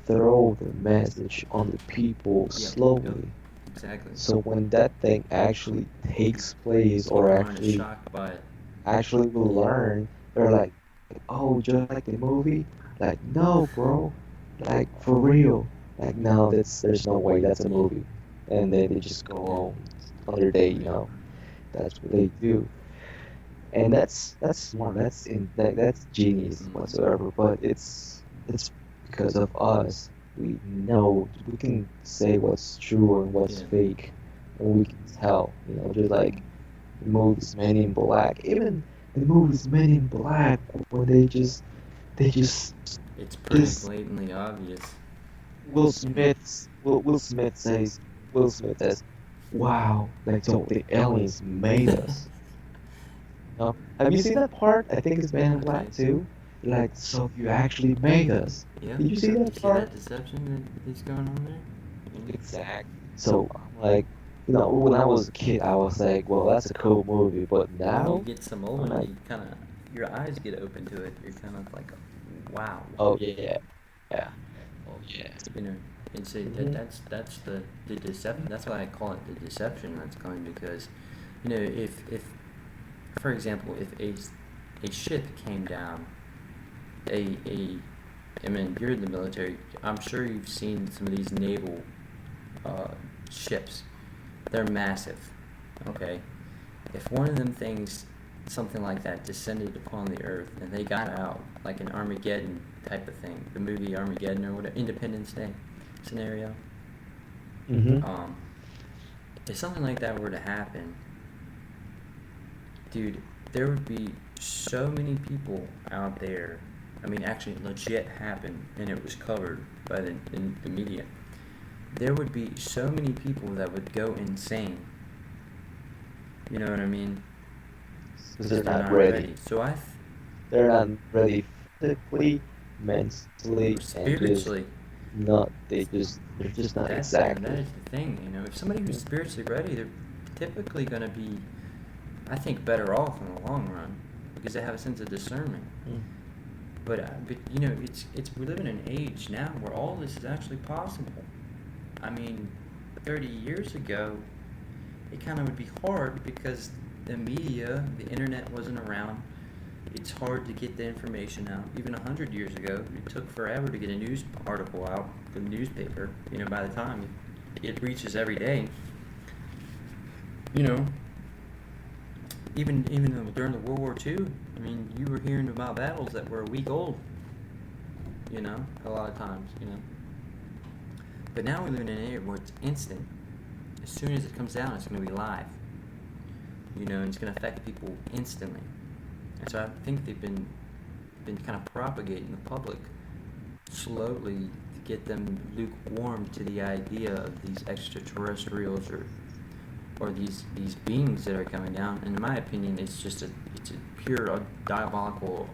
throw the message on the people slowly. Exactly. So when that thing actually takes place, or actually shocked by it. actually will learn, they're like, oh, just like the movie? Like, no, bro. like for real. Like no, there's no way that's a movie. And then they just go Yeah. on other day, that's what they do. And that's smart. That's genius Mm. whatsoever. But it's because of us. We know we can say what's true and what's Yeah. fake, and we can tell. Just like the movies Men in Black. Even the movies Men in Black when they just It's pretty just blatantly obvious. Will Smith says Will Smith says, "Wow, like so the aliens made us." Have you seen that part? I think it's Men in I Black think so. too. Like, so you actually made us. Yep. Did you see You that see part? that deception that is going on there? Yeah. Exact. So I'm like, when I was a kid, I was like, well, that's a cool movie. But But when you now, get some I'm older, like, you kind of your eyes get open to it. You're kind of like, wow, oh yeah, yeah, oh yeah. you know. And so Hmm. that's the deception. That's why I call it the deception that's going because, if for example, if a ship came down, a I mean, you're in the military. I'm sure you've seen some of these naval uh, ships. They're massive. Okay, if one of them things, something like that, descended upon the earth and they got out, like an Armageddon type of thing, the movie Armageddon or whatever, Independence Day scenario, Hmm. um, if something like that were to happen, dude, there would be so many people out there. I mean, actually, legit happened, and it was covered by the media. There would be so many people that would go insane. You know what I mean? Because Because they're they're not not ready. ready. So They're not ready physically, mentally, and just spiritually, not. They're just not that exactly. is the thing. If somebody who's spiritually ready, they're typically going to be, I think, better off in the long run because they have a sense of discernment. But it's we live in an age now where all this is actually possible. I mean, 30 years ago, it kind of would be hard because the media, the internet wasn't around. It's hard to get the information out. Even 100 years ago, it took forever to get a news article out, the newspaper. By the time it reaches every day, you know, even during the World War II, I mean, you were hearing about battles that were a week old. A lot of times. But now we live in an era where it's instant. As soon as it comes down, it's going to be live. And it's going to affect people instantly. And so I think they've been kind of propagating the public slowly to get them lukewarm to the idea of these extraterrestrials or these beings that are coming down. And in my opinion, it's a pure diabolical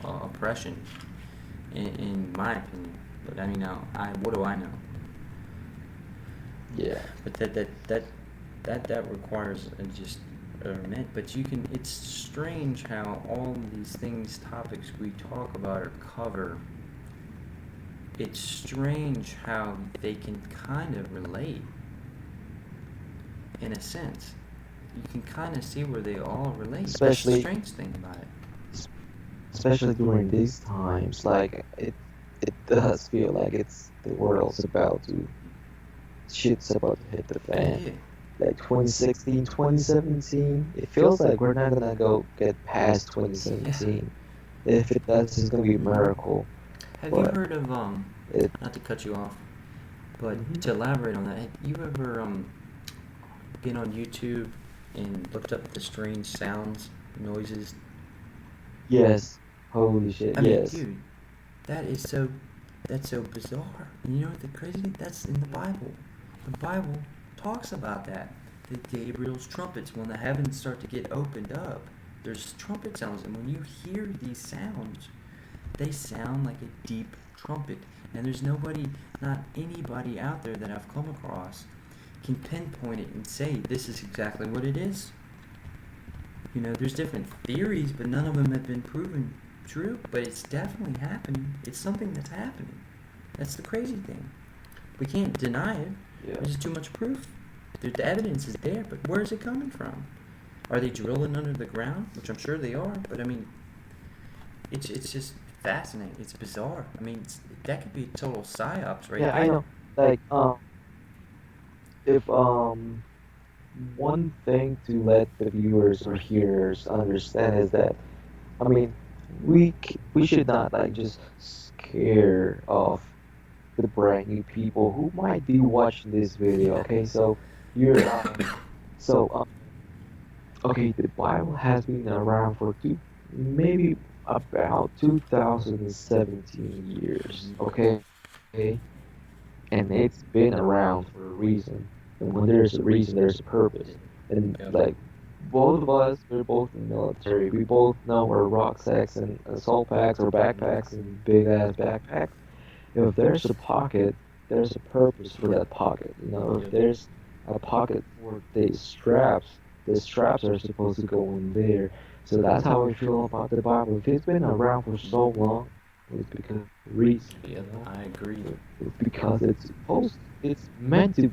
oppression. In my opinion, but I mean, now what do I know? Yeah. But that requires just a mint. But you can. It's strange how all these topics we talk about or cover. It's strange how they can kind of relate, in a sense. You can kind of see where they all relate. That's the Especially strange thing about it. especially during these times, like it does feel like it's the world's about to shit's about to hit the fan. Yeah. Like 2016, 2017, it feels like we're not gonna go get past Yeah. 2017. If it does, it's gonna be a miracle. Have you But heard of it, Not to cut you off, but mhm. to elaborate on that, have you ever been on YouTube and looked up the strange sounds, noises? Yes, holy shit, I mean, yes. dude, that is that's so bizarre. And you know what the crazy thing? That's in the Bible. The Bible talks about that. The Gabriel's trumpets, when the heavens start to get opened up, there's trumpet sounds, and when you hear these sounds, they sound like a deep trumpet. And there's not anybody out there that I've come across can pinpoint it and say this is exactly what it is. There's different theories, but none of them have been proven true. But it's definitely happening. It's something that's happening. That's the crazy thing. We can't deny it. Yeah. There's just too much proof. The evidence is there, but where is it coming from? Are they drilling under the ground? Which I'm sure they are, but I mean, it's just fascinating. It's bizarre. I mean, that could be total psyops right Yeah, I there. know. Like, if one thing to let the viewers or hearers understand is that, I mean, we should not like just scare off the brand new people who might be watching this video. Yeah. Okay, so you're so okay, the Bible has been around for maybe about 2017 years. Mhm. Okay, and it's been around for a reason. And when there's a reason, there's a purpose. And Yep. like both of us, we're both in the military. We both know our rucksacks and assault packs or backpacks and big ass backpacks. If there's a pocket, there's a purpose for that pocket. You know, if Yep. there's a pocket for the straps are supposed to go in there. So that's how I feel about the Bible. If it's been around for so long, it's because of a reason, you Yep. know? I agree. It's because it's meant to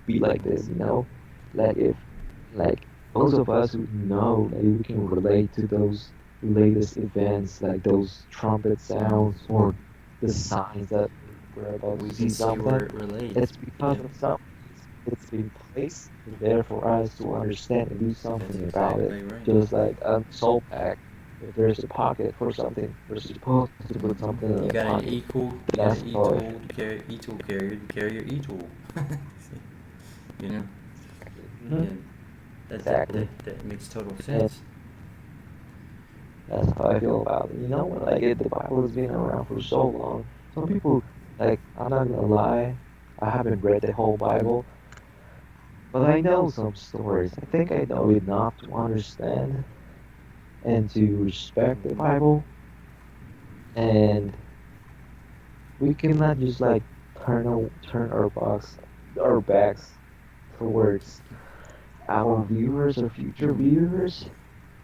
be like this, you know? Like if like those of us who know that we can relate to those latest events, like those trumpet sounds or the signs that we're about We to can see see where something, it relates. it's because Yep. of something. It's been placed there for us to understand and do That's something about it. exactly right. Just like a soul pack. If there's a pocket for something, we're supposed to put something in You the got an pocket. e-tool. You got That's an how I e-tool feel. to carry e-tool carrier to carry your e-tool. you know. Mhm. Yeah. Exactly. That makes total And sense. that's how I feel about it. You know, like the Bible has been around for so long. Some people, like, I'm not gonna lie, I haven't read the whole Bible, but I know some stories. I think I know enough to understand and to respect the Bible. And we cannot just like turn our backs towards our viewers or future viewers.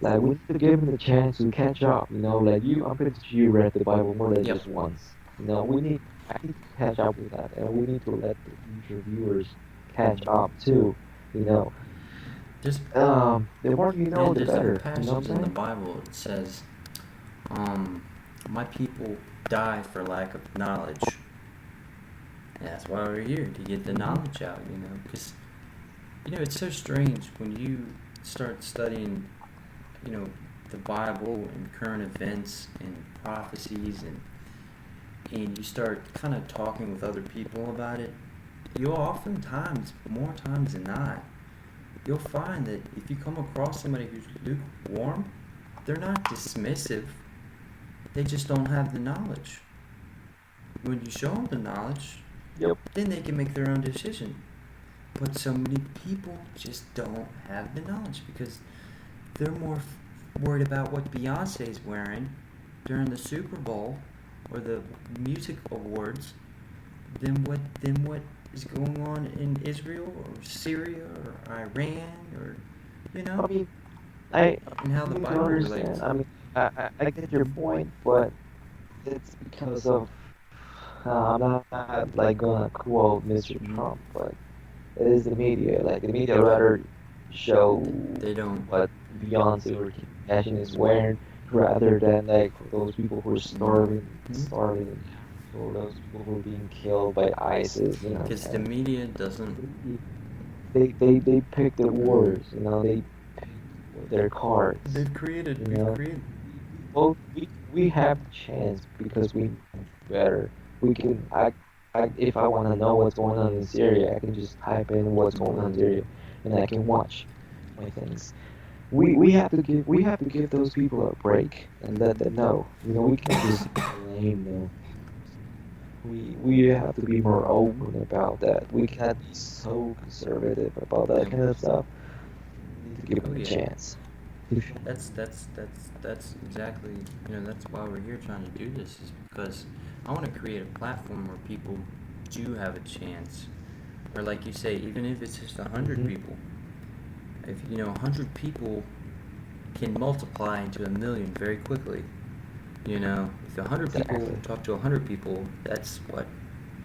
Like we need to give them the chance to catch up. You know, like I'm pretty sure you read the Bible more than Yep. just once. You know, I need to catch up with that, and we need to let the future viewers catch up too. You know, Just the more you know, man, the there's a better. You know passage what I'm in the saying? Bible that says, um, "My people die for lack of knowledge." And that's why we're here to get the Hmm. knowledge out. Because it's so strange when you start studying, you know, the Bible and current events and prophecies and you start kind of talking with other people about it. You'll oftentimes, more times than not, you'll find that if you come across somebody who's lukewarm, they're not dismissive. They just don't have the knowledge. When you show them the knowledge, Yep. then they can make their own decision. But so many people just don't have the knowledge because they're more worried about what Beyonce's wearing during the Super Bowl or the music awards than what is going on in Israel or Syria or Iran or you know I mean, I and how you the need to Bible understand. relates. I mean, I get your point, but it's because of I'm not like gonna quote Mr. Hmm. Trump, but it is the media. Like the media rather show They don't. what Beyonce or Kim Kardashian is wearing rather than like for those people who are Hmm. starving, for those people who are being killed by ISIS. You know what I'm Because the saying? media doesn't. They pick the Mm, wars. You know, they pick their cards. they've created. You We've know, created. we have the chance because we know better. We can if I want to know what's going on in Syria, I can just type in what's going on in Syria, and I can watch my things. We have to give those people a break and let them know. You know, we can't just blame them. We have to be more open about that. We cannot be so conservative about that Yep. kind of stuff. We need to give Oh them a yeah. chance. That's exactly that's why we're here trying to do this is because I want to create a platform where people do have a chance, or like you say, even if it's just 100 Hmm. people, if 100 people can multiply into a million very quickly. If 100 people Exactly. talk to 100 people, that's what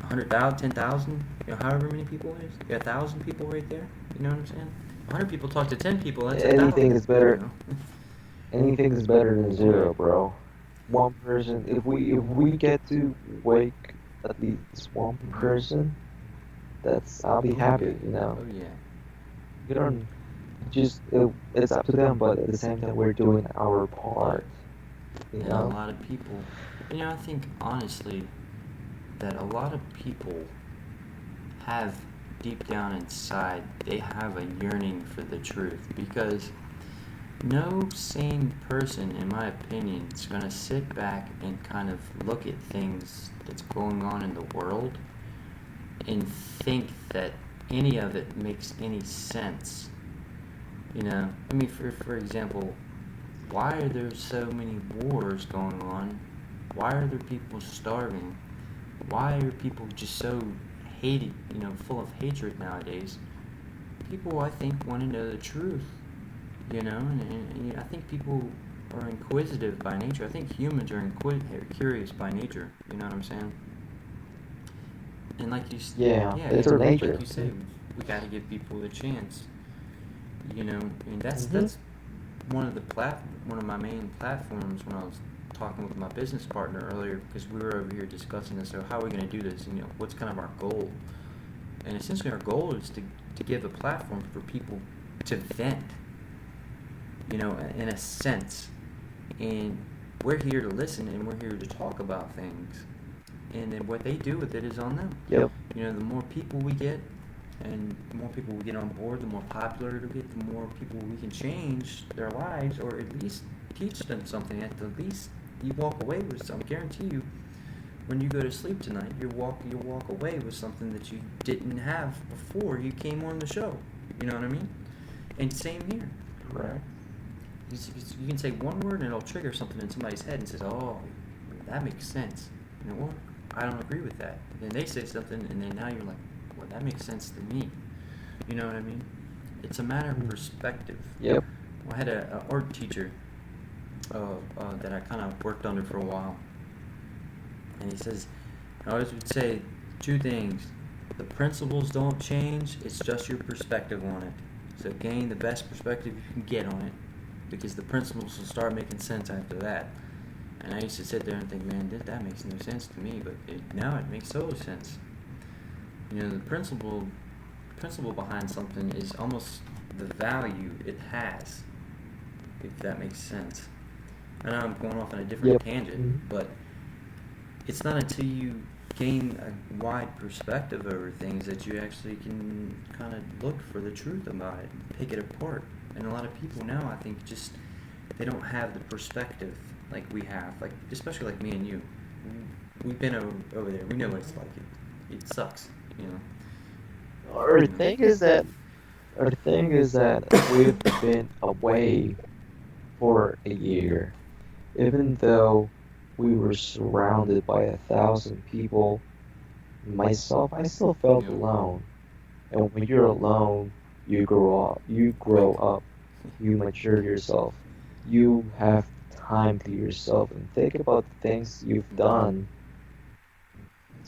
100,000, 10,000, however many people it is. You got 1,000 people right there. You know what I'm saying? 100 people talk to 10 people, that's a Anything thousand. is better. You know. Anything is better than zero, bro. one person, if we get to wake at least one person, that's I'll be Oh happy, yeah. you know. Oh yeah. We don't just it's up to them, but at the same time we're doing our Yeah. part, you And a know. lot of people, I think honestly that a lot of people have deep down inside, they have a yearning for the truth because no sane person, in my opinion, is going to sit back and kind of look at things that's going on in the world and think that any of it makes any sense. For example, why are there so many wars going on? Why are there people starving? Why are people just so hated, full of hatred nowadays? People, I think, want to know the truth, and I think people are inquisitive by nature. I think humans are curious by nature, you know what I'm saying? And Yeah, yeah, it's our like nature. you say, we got to give people a chance, and that's Mm-hmm. that's one of my main platforms when I was talking with my business partner earlier because we were over here discussing this. So how are we going to do this? What's kind of our goal? And essentially, our goal is to give a platform for people to vent, in a sense. And we're here to listen and we're here to talk about things. And then what they do with it is on them. Yep. The more people we get, and the more people we get on board, the more popular it'll get, the more people we can change their lives, or at least teach them something. At the least, you walk away with something. I guarantee you, when you go to sleep tonight, you'll walk away with something that you didn't have before you came on the show. You know what I mean? And same here. Correct. You can say one word and it'll trigger something in somebody's head and says, "Oh, that makes sense." You know what? I don't agree with that. And then they say something, and then now you're like, "Well, that makes sense to me." You know what I mean? It's a matter of perspective. Yep. Well, I had a art teacher that I kind of worked under for a while, and he says, I always would say two things: the principles don't change; it's just your perspective on it. So gain the best perspective you can get on it, because the principles will start making sense after that. And I used to sit there and think, man, that makes no sense to me, but now it makes total sense. The principle behind something is almost the value it has, if that makes sense. I know I'm going off on a different Yep. tangent, Mm-hmm. but it's not until you gain a wide perspective over things that you actually can kind of look for the truth about it, pick it apart. And a lot of people now, I think, just they don't have the perspective like we have, like especially like me and you. We've been over there. We know what it's like. It sucks, you know. Our You know. thing is that our thing is that we've been away for a year, even though we were surrounded by 1,000 people. Myself, I still felt Yep. alone. And when you're alone, you grow up. You grow Quick. up. You mature yourself. You have time to yourself and think about the things you've Mhm. done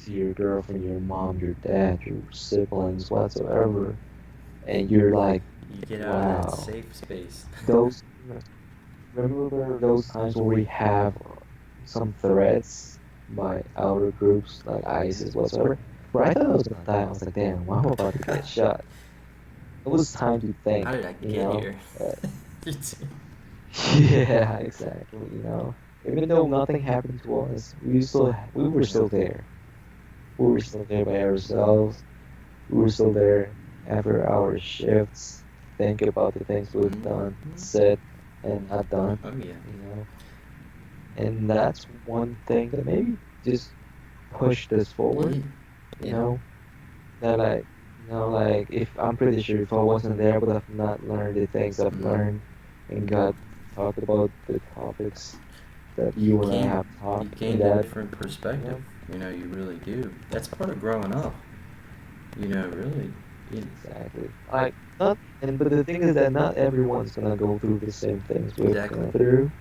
to your girlfriend, your mom, your dad, your siblings, whatsoever. And you're like, You get out of that wow, safe space. those, remember those times where we have some threats by outer groups like ISIS, whatsoever? Where I thought I was gonna die. I was like, damn, well, I'm about to get shot. It was time to How think, did I you get know? here? Uh, yeah, exactly, you know. Even though nothing happened to us, we were still there. We were still there by ourselves. We were still there after our shifts, think about the things we've done, Mhm. said, and not done, Oh yeah. you know. And that's one thing that maybe just pushed us forward, Yeah. you And know. That like, like if I'm pretty sure if I wasn't there, I would have not learned the things I've mhm. learned and got talked about the topics that you and I gain have you talked in gain a that, different you perspective. know. You really do. That's part of growing up. Really. It, Exactly. Like not, and but the thing is that not everyone's gonna go through the same things we've exactly. gone through.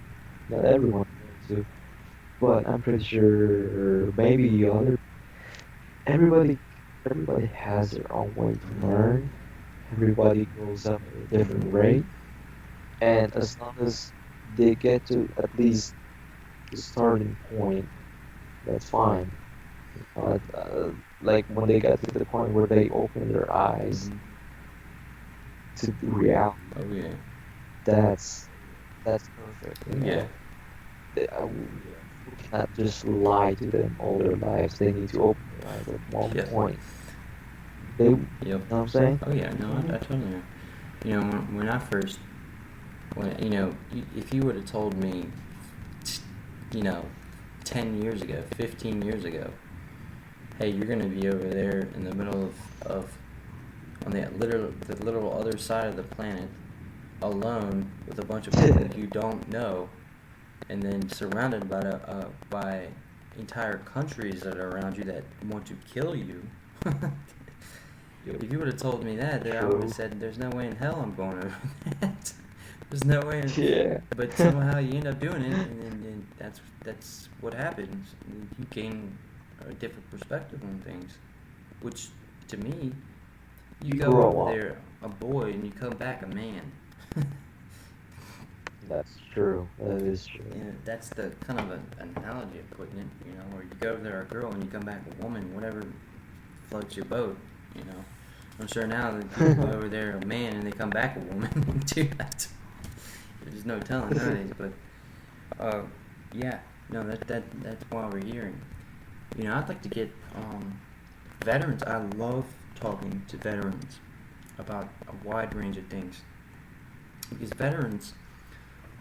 Not everyone's going to, but I'm pretty sure maybe everybody everybody has their own way to Mhm. learn. Everybody grows up at a different Mhm. rate, and as long as they get to at least the starting point, that's fine. But like when they get to the point where they open their eyes Hmm. to reality, Oh yeah. that's that's perfect. Oh yeah. We cannot just lie to them all their lives. They need to open their eyes at one Yep. point. They, know Yep. what I'm saying? Oh yeah. No, I totally know. When I first, if you would have told me, you know, 10 years ago, 15 years ago, hey, you're gonna be over there in the middle of on the literal other side of the planet, alone with a bunch of people you don't know, and then surrounded by entire countries that are around you that want to kill you. Yep. If you would have told me that, then I would have True. said, "There's no way in hell I'm going over that. There's no way." Yeah. But somehow you end up doing it, and then that's what happens. You gain a different perspective on things, which to me, you You go grow over up. there a boy and you come back a man. That's true. That is true. That's the kind of an analogy of putting it, or you go over there a girl and you come back a woman, whatever floats your boat, you know. I'm sure now that people go over there a man and they come back a woman too. There's no telling nowadays, but yeah, no, that's why we're here. I'd like to get veterans. I love talking to veterans about a wide range of things because veterans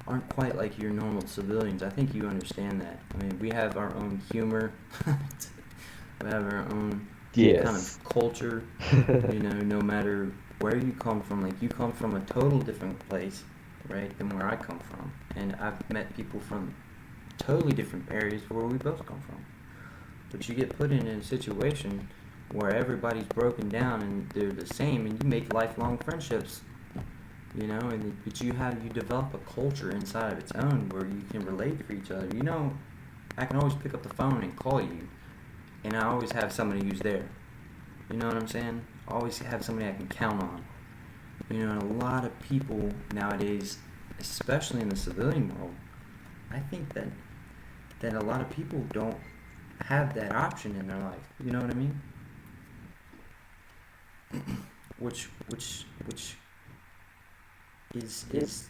aren't quite like your normal civilians. I think you understand that. I mean, we have our own humor. We have our own kind Yes. of culture. No matter where you come from, like you come from a total different place, right, than where I come from. And I've met people from totally different areas where we both come from. But you get put in a situation where everybody's broken down and they're the same, and you make lifelong friendships. But you develop a culture inside of its own where you can relate to each other. I can always pick up the phone and call you, and I always have somebody who's there. You know what I'm saying? I always have somebody I can count on. And a lot of people nowadays, especially in the civilian world, I think that a lot of people don't have that option in their life. You know what I mean? which is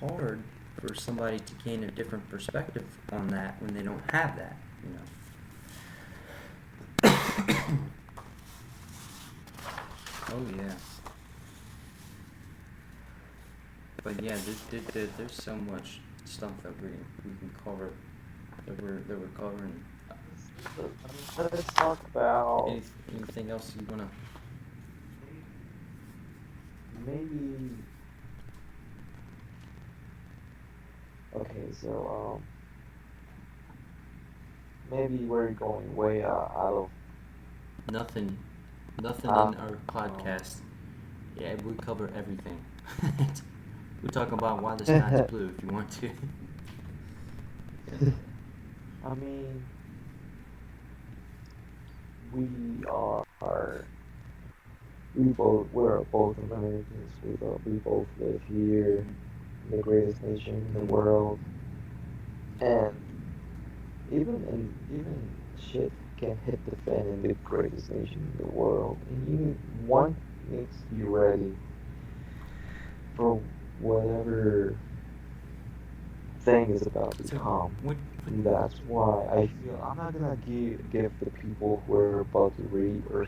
hard for somebody to gain a different perspective on that when they don't have that. Oh yeah. But yeah, there's so much stuff that we can cover that we're covering. Let's talk about Anything else you wanna? maybe. Okay, so maybe we're going way out of. Nothing in Uh, our podcast. Yeah, we cover everything. We talk about why the sky's blue if you want to. I mean, we are we're both Americans. We both live here, in the greatest nation in the world, and even shit can hit the fan in the greatest nation in the world, and one needs to be ready for whatever thing is about to So come. what? And that's why I feel I'm not gonna give the people who are about to read or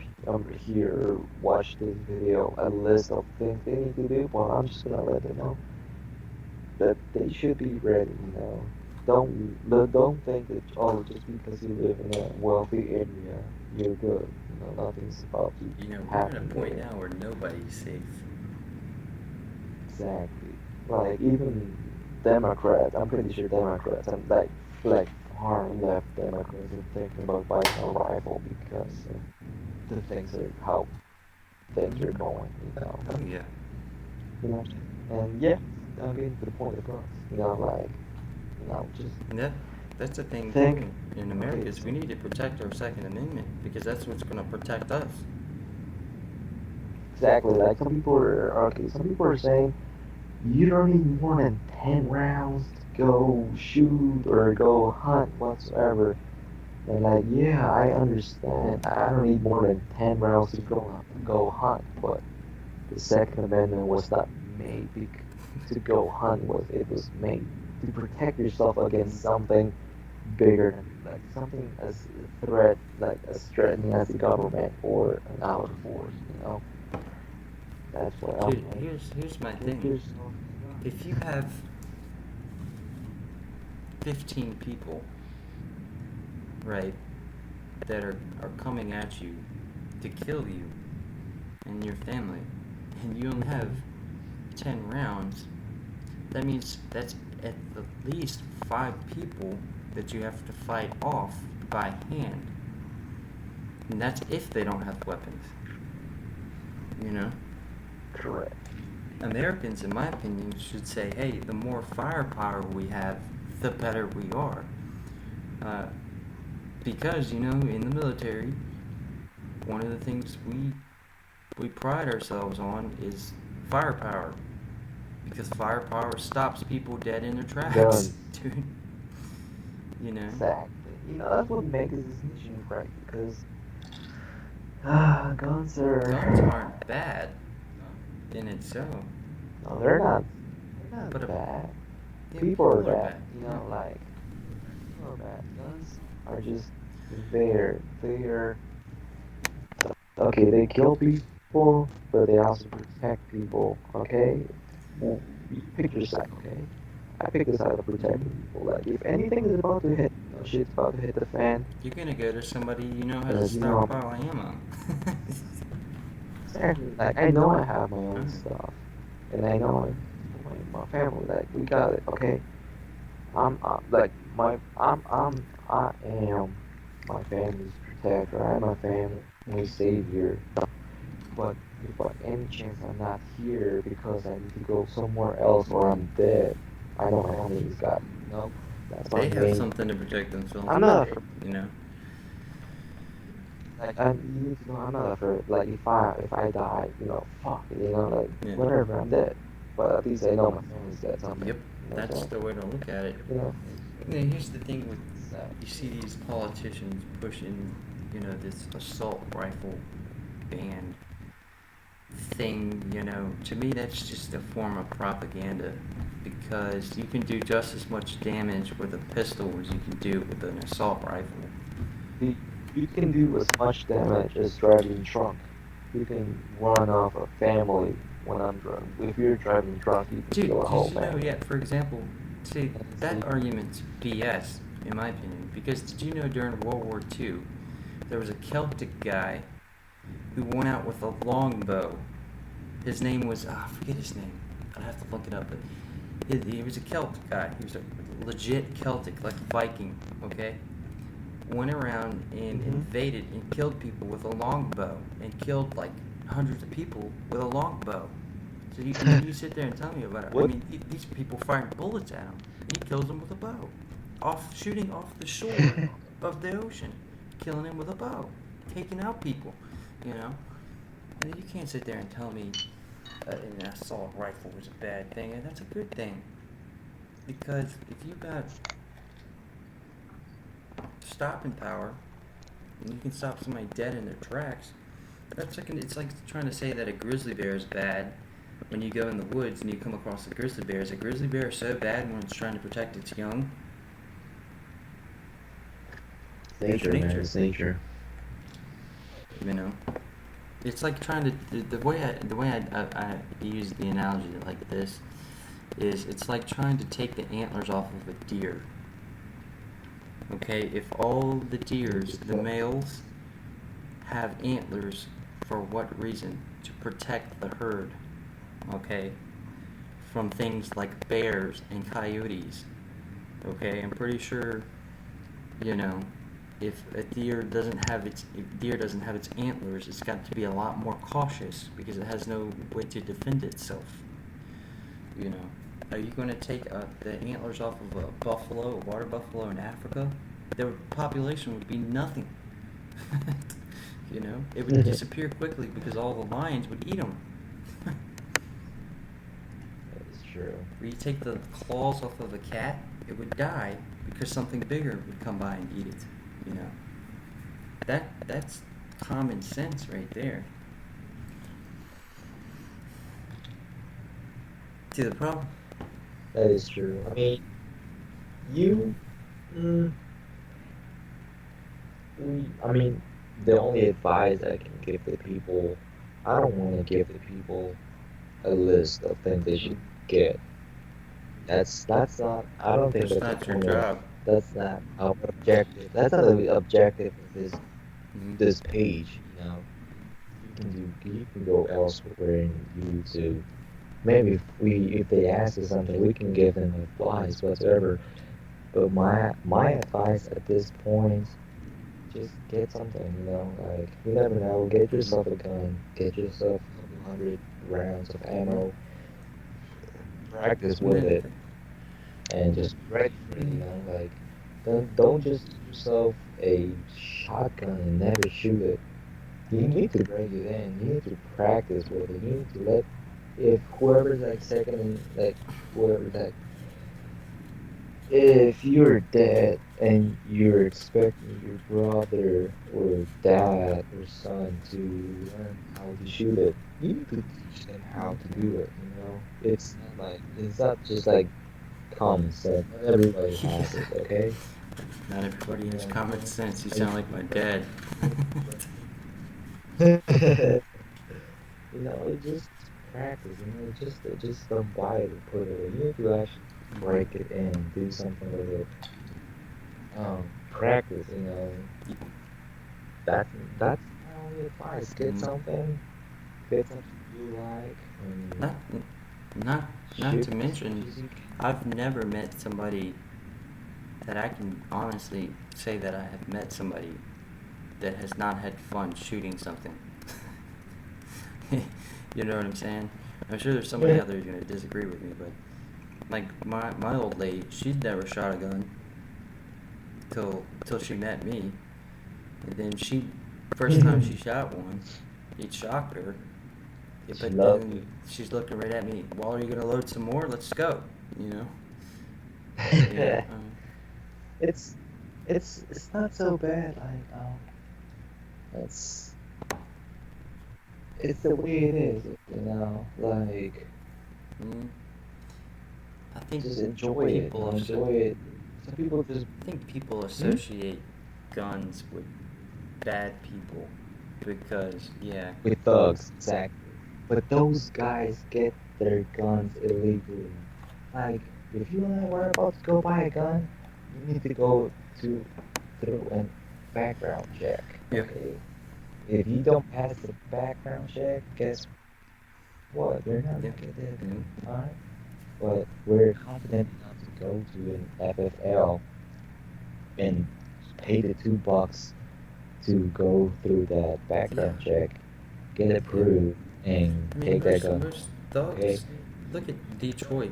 hear or watch this video a list of things they need to do, but I'm just gonna let them know that they should be ready. Don't think that just because you live in a wealthy area you're good. Nothing's about to We're at a happen point there. now where nobody's safe. Exactly. Like even Democrats, I'm pretty sure Democrats and like far left Democrats are thinking about buying a rifle because the things are how things are going. Oh yeah. You know. And yeah, I'm getting to the point of us. Like just And that's the thing think. too in Okay, America is we so need to protect our Second Amendment because that's what's going to protect us. exactly like some people are okay. Some people are saying you don't need more than 10 rounds to go shoot or go hunt whatsoever. And like, yeah, I understand. I don't need more than 10 rounds to go hunt, but the Second Amendment was not made to go hunt. It was made to protect yourself against something bigger than like something as a threat, like as threatening as the government or an outer force. That's what I'm Dude, like. here's my Get thing. yourself. If you have 15 people, right, that are coming at you to kill you and your family, and you only have 10 rounds, that means that's at the least 5 people that you have to fight off by hand. And that's if they don't have weapons. You know? Correct. Americans, in my opinion, should say, hey, the more firepower we have, the better we are. Because, you know, in the military, one of the things we pride ourselves on is firepower. Because firepower stops people dead in their tracks, Guns. dude. You know? Exactly. That's what makes this nation great because guns Guns are. aren't bad in itself, No, they're not. They're not but bad. yeah, People are people are bad. bad. Like people are bad. Guns are just there. They're okay. They kill people, but they also protect people. Okay, well, you pick your side. Okay, I pick the side of protecting people. Like if anything is about to hit, shit's about to hit the fan. You're gonna go to somebody you know has a Because stockpile of ammo. exactly. Like I know I have my Huh? own stuff, and I know my family. Like we got it. Okay, like I am my family's protector. I'm my family's savior. But if by any chance I'm not here because I need to go somewhere else or I'm dead, I know my family's got me. That's my They have main. something to protect themselves I'm with, not afraid. you know. Like you need to know I'm not afraid. Like if I die, fuck it, like Yeah. whatever, I'm dead. But at least I know my family's got something. Yep, You know what I'm that's saying? the way to look at it. You know. Yeah, here's the thing with So, you see these politicians pushing, you know, this assault rifle ban thing, you know, to me that's just a form of propaganda because you can do just as much damage with a pistol as you can do with an assault rifle. you, you can do as much damage as driving drunk. You can run off a family when I'm drunk. If you're driving drunk, you can kill Dude, a did whole you know, family. yeah, for example, see, And it's that like, argument's BS, in my opinion, because did you know during World War II, there was a Celtic guy who went out with a longbow. His name was, I forget his name. I'd have to look it up, but he was a Celtic guy. He was a legit Celtic, like Viking, okay? Went around and invaded and killed people with a longbow and killed like hundreds of people with a longbow. So you sit there and tell me about it. I what? mean, these people firing bullets at him. And he kills them with a bow, shooting off the shore of the ocean, killing him with a bow, taking out people. You know, and you can't sit there and tell me an assault rifle was a bad thing, and that's a good thing. Because if you got stopping power, and you can stop somebody dead in their tracks, that's like it's like trying to say that a grizzly bear is bad when you go in the woods and you come across a grizzly bear. Is a grizzly bear so bad when it's trying to protect its young? Nature, man. It's nature. You know, it's like trying to the way I use the analogy like this is it's like trying to take the antlers off of a deer. Okay, if all the deers, the males, have antlers, for what reason? To protect the herd, okay, from things like bears and coyotes. Okay, I'm pretty sure, you know, if a deer doesn't have its antlers, it's got to be a lot more cautious because it has no way to defend itself. You know, are you going to take the antlers off of a buffalo, a water buffalo in Africa? Their population would be nothing. You know, it would disappear quickly because all the lions would eat them. That is true. Or you take the claws off of a cat, it would die because something bigger would come by and eat it. You know, that's common sense right there. See the problem? That is true. I mean, you, mm, I mean, the only advice I can give the people, I don't want to give the people a list of things they should get. That's not. I don't think That's that's the not your point of. job. That's not our objective. That's not the objective of Hmm. this page. You know, you can go elsewhere in YouTube. Maybe if they ask us something, we can give them advice whatsoever. But my advice at this point, just get something. You know, like you never know. Get Hmm. yourself a gun. Get yourself a couple hundred rounds of Yeah. ammo. Practice And with then, it and just be ready for it. You mm, know, like don't just get yourself a shotgun and never shoot it. You need to break it in. You need to practice with it. You need to let if whoever's like second in like whoever's like if you're dead and you're expecting your brother or dad or son to learn how to shoot it, you need to teach them how to do it, you know? It's not just like common sense. Not everybody has yeah. it, okay? Not everybody has Yeah, common sense. You I sound like my dad. you know, it just practice, you know, just don't buy it and put it away. You need to actually Hmm. break it in, do something with it. Practice, you know. That's that's my only advice. Hmm. Get something you like, and Not, not, not shoot to as much mention, as you can. I've never met somebody that I can honestly say that I have met somebody that has not had fun shooting something. You know what I'm saying? I'm sure there's somebody Yeah. out there who's gonna disagree with me, but like my old lady, she'd never shot a gun till she met me, and then first time she shot one, it shocked her. Yeah, She but loved then she's looking right at me. Well, are you gonna load some more? Let's go. You know? Yeah. it. it's it's not so bad. It's it's the way it is, you know. Like mm, I think just enjoy it, you people know. asso- Enjoy it. Some people just I think people hmm? associate guns with bad people because yeah. With thugs, exactly. But those guys get their guns illegally. Like, if you and I were about to go buy a gun, you need to go to through a background check, Yep. okay? If you don't pass the background check, guess what? You're not Yep. gonna get that Mm. gun, alright? But we're confident enough to go to an FFL and pay the $2 to go through that Yeah. background check, get Yeah. approved, and I mean, take that gun most home, okay? thugs. Look at Detroit.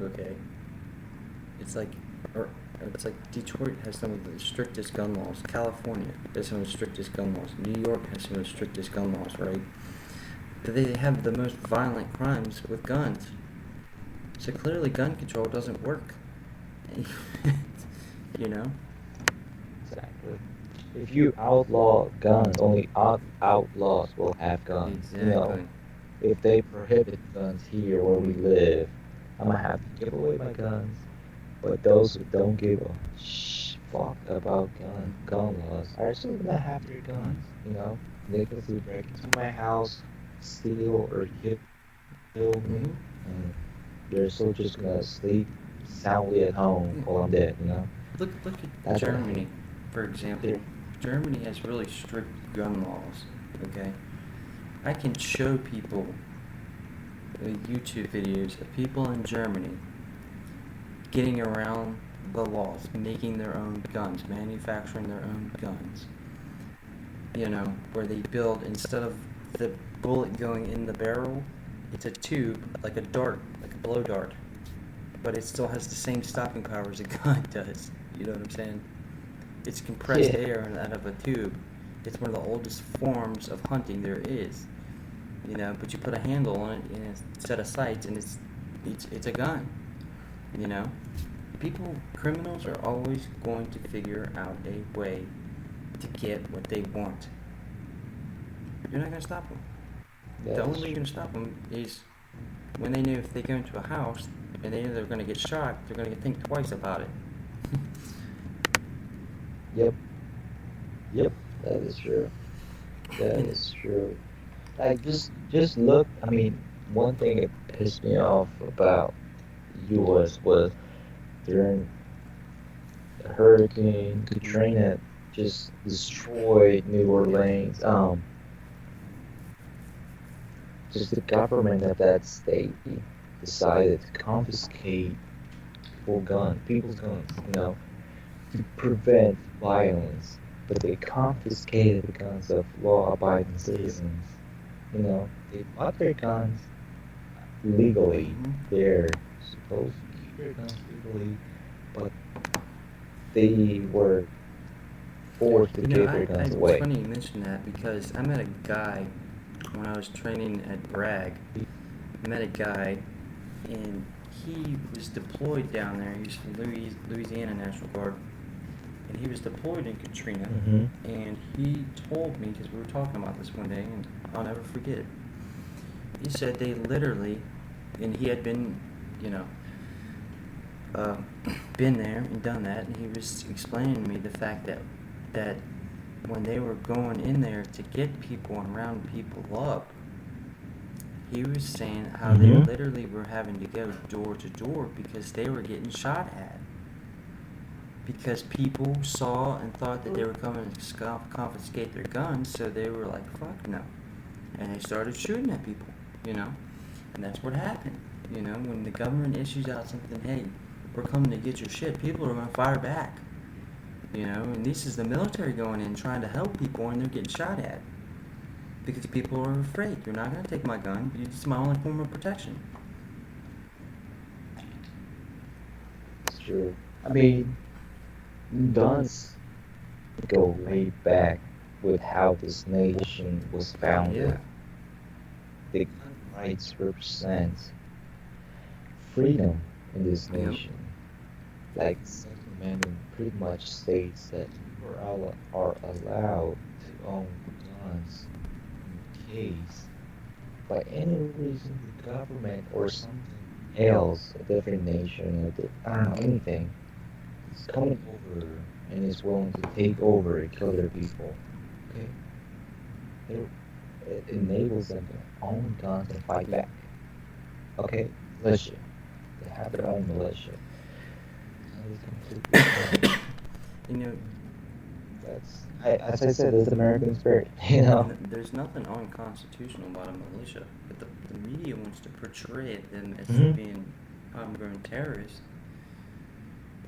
Okay. It's like, or it's like Detroit has some of the strictest gun laws. California has some of the strictest gun laws. New York has some of the strictest gun laws, right? But they have the most violent crimes with guns. So clearly, gun control doesn't work. You know? Exactly. If you outlaw guns, only outlaws will have guns. You know, Exactly. if they prohibit guns here where we live, I'm gonna have to give away my guns. But those who don't give a fuck about gun laws are still gonna have their Mhm. guns. You know, they can still break into my house, steal or kill me, Mhm. and they're still just gonna sleep soundly at home Yeah. while I'm dead. You know, Look at that's what I hate. Germany, for example. They're Germany has really strict gun laws. Okay, I can show people YouTube videos of people in Germany getting around the laws, making their own guns, manufacturing their own guns. You know, where they build, instead of the bullet going in the barrel, it's a tube, like a dart, like a blow dart. But it still has the same stopping power as a gun does. You know what I'm saying? It's compressed yeah. air out of a tube. It's one of the oldest forms of hunting there is. You know, but you put a handle on it and a set of sights, and it's a gun. You know, criminals are always going to figure out a way to get what they want. You're not going to stop them. That The only is way you're going to stop them is when they know if they go into a house and they know they're going to get shot, they're going to think twice about it. Yep. Yep. That is true. That And is true. Like just look. I mean, one thing that pissed me off about U.S. was during the Hurricane Katrina just destroyed New Orleans. Just the government of that state decided to confiscate people's guns, to prevent violence. But they confiscated the guns of law-abiding citizens. They bought their guns legally. They're supposed to keep their guns legally, but they were forced to give their guns it's away. funny you mention that because I met a guy when I was training at Bragg. I met a guy, and he was deployed down there. He's from Louisiana National Guard, and he was deployed in Katrina. Mm-hmm. And he told me, because we were talking about this one day, and I'll never forget it. He said they literally, and he had been, been there and done that, and he was explaining to me the fact that when they were going in there to get people and round people up, he was saying how they Mm-hmm. literally were having to go door to door because they were getting shot at. Because people saw and thought that they were coming to confiscate their guns, so they were like, fuck no. And they started shooting at people, And that's what happened. When the government issues out something, hey, we're coming to get your shit, people are going to fire back. And this is the military going in trying to help people, and they're getting shot at. Because people are afraid. You're not going to take my gun. It's my only form of protection. It's true. I mean, guns go way back with how this nation was founded. Yeah. The gun rights represent freedom in this Yep. nation. Like the Second Amendment pretty much states that you are allowed to own guns in case by any reason the government or something else, a different nation, I don't know, anything, is coming over and is willing to take over and kill their people. Okay? It enables them to own guns and fight back. Okay? Militia. They have their own militia. That is completely fine. As I said, it's the American spirit, There's nothing unconstitutional about a militia, but the media wants to portray them as Mhm. being homegrown terrorists.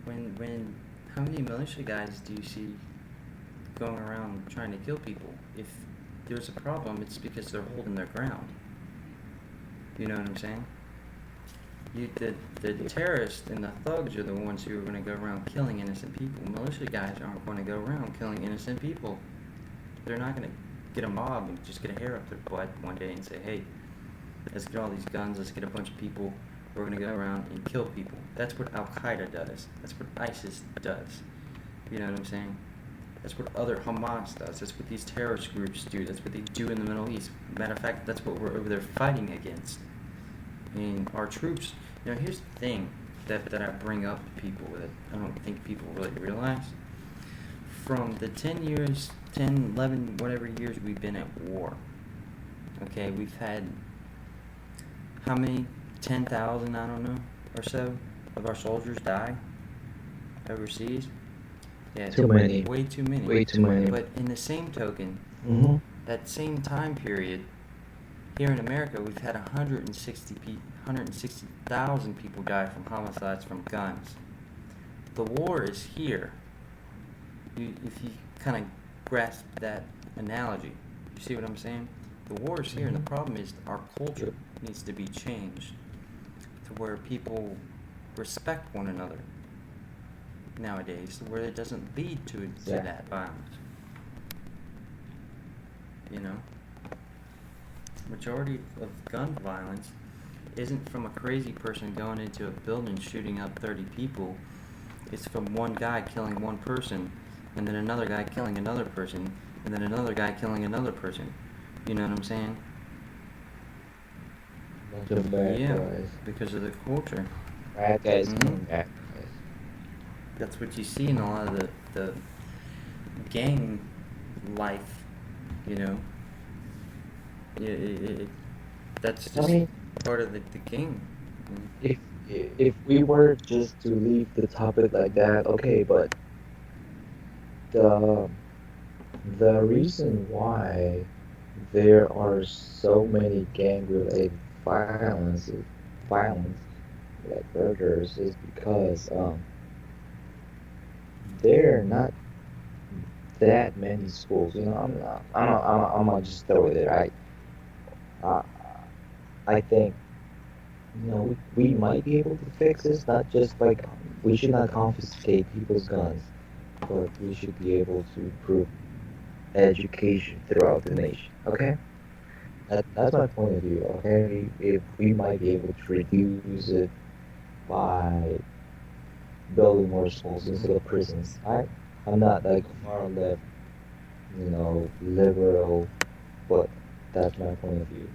When how many militia guys do you see going around trying to kill people? If there's a problem, it's because they're holding their ground. You know what I'm saying? The terrorists and the thugs are the ones who are going to go around killing innocent people. Militia guys aren't going to go around killing innocent people. They're not going to get a mob and just get a hair up their butt one day and say, hey, let's get all these guns, let's get a bunch of people, we're going to go around and kill people. That's what Al-Qaeda does. That's what ISIS does. You know what I'm saying? That's what other Hamas does. That's what these terrorist groups do. That's what they do in the Middle East. Matter of fact, that's what we're over there fighting against. And our troops, here's the thing that I bring up to people that I don't think people really realize. From the 10, 11, whatever years we've been at war, okay, we've had how many? 10,000, I don't know, or so, of our soldiers die overseas. Yeah, Too many. Way too many. Way too many. But in the same token, Mm-hmm. that same time period, here in America, we've had 160,000 people die from homicides from guns. The war is here. If you kind of grasp that analogy, you see what I'm saying? The war is here, and the problem is our culture needs to be changed to where people respect one another nowadays, to where it doesn't lead to that violence. Majority of gun violence isn't from a crazy person going into a building shooting up 30 people. it's from one guy killing one person, and then another guy killing another person, and then another guy killing another person. You know what I'm saying? Bunch of bad Yeah, guys. because of the culture. Bad guys Mhm. killing bad guys. That's what you see in a lot of the gang life. You know, that's I just mean, part of the game. if if we were just to leave the topic like that, okay, but the the reason why there are so many gang-related violence, violence like murders, is because there are not that many schools. You know, I'm not just throw it there. Uh, I think we might be able to fix this. Not just like we should not confiscate people's guns, but we should be able to improve education throughout the nation. Okay, that's my point of view. Okay, if we might be able to reduce it by building more schools instead of prisons. I'm not like far left, liberal, but that's my point of view.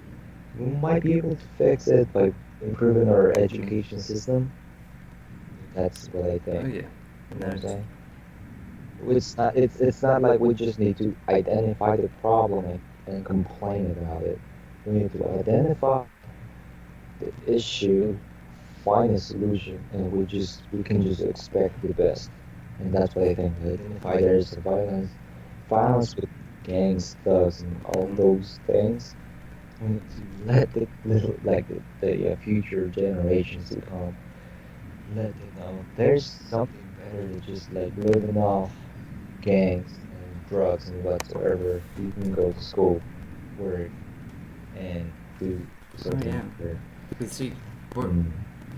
We might be able to fix it by improving our education system. That's what I Oh think. yeah, You know what I'm that's saying? It's not like we just need to identify the problem and complain about it. We need to identify the issue, find a solution, and we can just expect the best. And that's what I think. Identify there's violence with gangs, thugs, and all those things. We need to let the little the future generations to come let them know there's something better than just like living off gangs and drugs and whatsoever. You can go to school, work, and do oh something yeah. better. But see, we're Mm.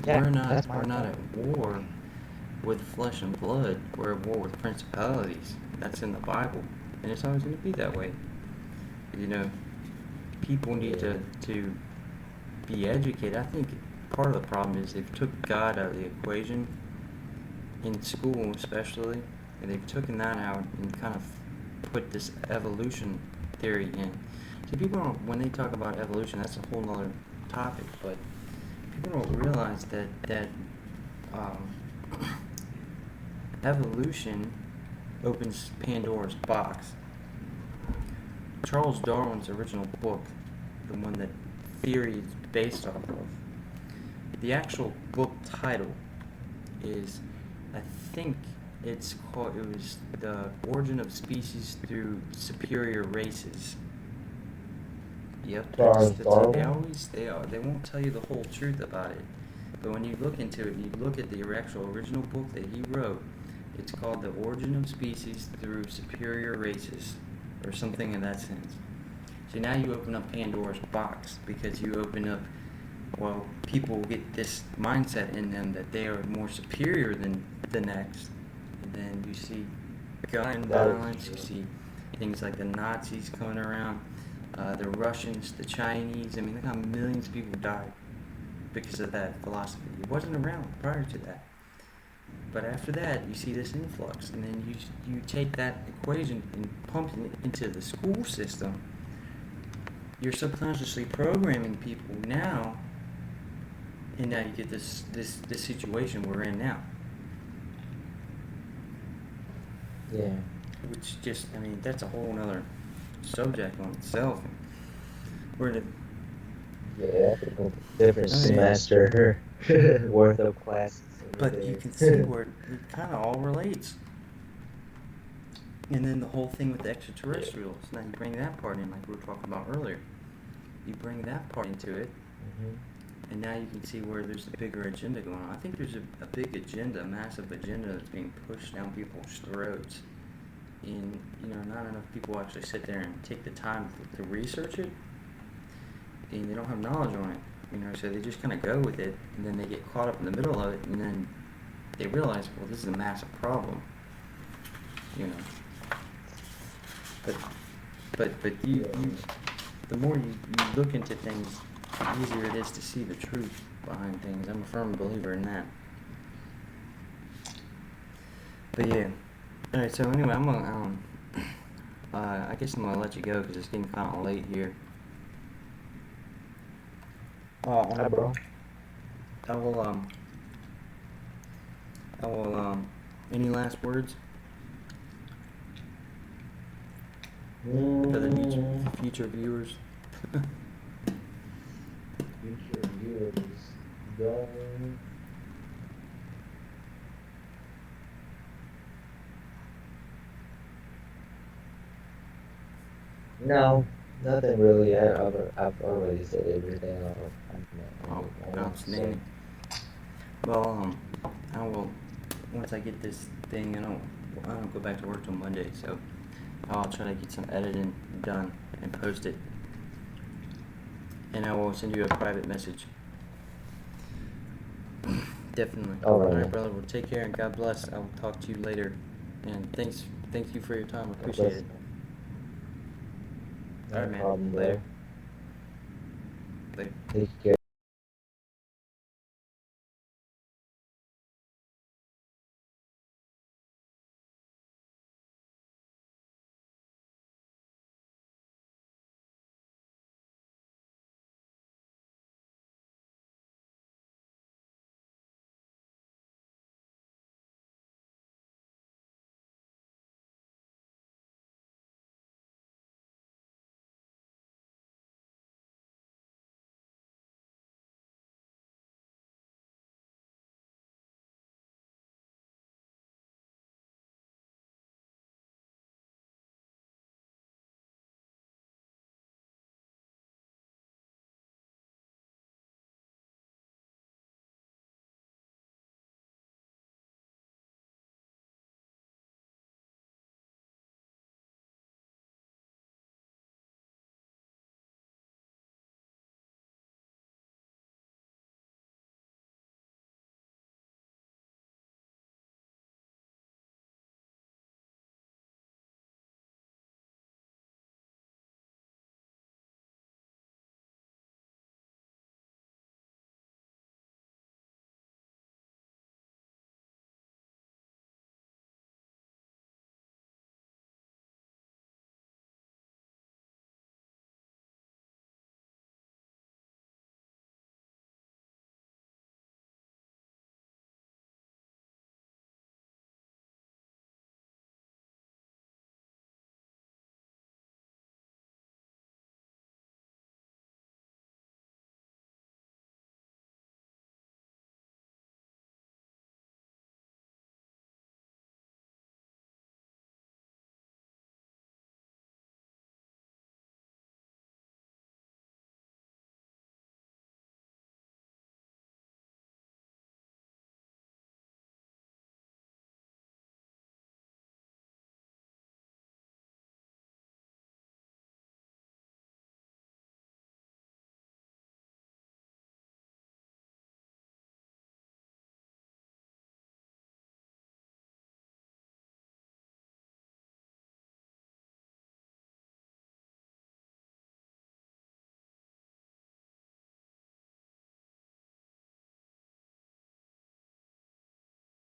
Yeah, that's my we're not point. at war with flesh and blood. We're at war with principalities. That's in the Bible, and it's always going to be that way. You know, people need Yeah. to be educated. I think part of the problem is they've took God out of the equation in school, especially, and they've taken that out and kind of put this evolution theory in. See, people don't, when they talk about evolution, that's a whole other topic, but people don't realize that um, evolution opens Pandora's box. Charles Darwin's original book, the one that theory is based off of, the actual book title is, I think it's called, it was The Origin of Species Through Superior Races. Yep, Charles they Darwin. always, they won't tell you the whole truth about it. But when you look into it, you look at the actual original book that he wrote, it's called The Origin of Species Through Superior Races, or something in that sense. So now you open up Pandora's box, because you open up, well, people get this mindset in them that they are more superior than the next. And then you see gun That is violence, you true. see things like the Nazis coming around, the Russians, the Chinese. I mean, look how millions of people died because of that philosophy. It wasn't around prior to that. But after that, you see this influx, and then you take that equation and pump it into the school system. You're subconsciously programming people now, and now you get this situation we're in now, Yeah. which just, I mean, that's a whole other subject on itself. We're in Yeah, that's a different oh yeah, semester worth of classes over but you can see there. where it kind of all relates. And then the whole thing with the Yeah. extraterrestrials. Now you bring that part in, like we were talking about earlier. You bring that part into it, Hmm. and now you can see where there's a bigger agenda going on. I think there's a big agenda, a massive agenda that's being pushed down people's throats. And, not enough people actually sit there and take the time to research it, and they don't have knowledge on it. So they just kind of go with it, and then they get caught up in the middle of it, and then they realize, well, this is a massive problem. You know. But you the more you look into things, the easier it is to see the truth behind things. I'm a firm believer in that. But yeah. All right. So anyway, I'm gonna I guess I'm gonna let you go because it's getting kind of late here. Hi, bro. I will any last words for the Mm, future viewers? future viewers going. No, nothing really. I've already said everything I Oh, want to say. outstanding. Well, I will once I get this thing. I don't go back to work till Monday, so I'll try to get some editing done and post it, and I will send you a private message. Definitely. All All right, right, man. brother. Well, take care and God bless. I will talk to you later. And thank you for your time. I God appreciate bless. it. All No right, man. problem, Later. bro. Later. Take care.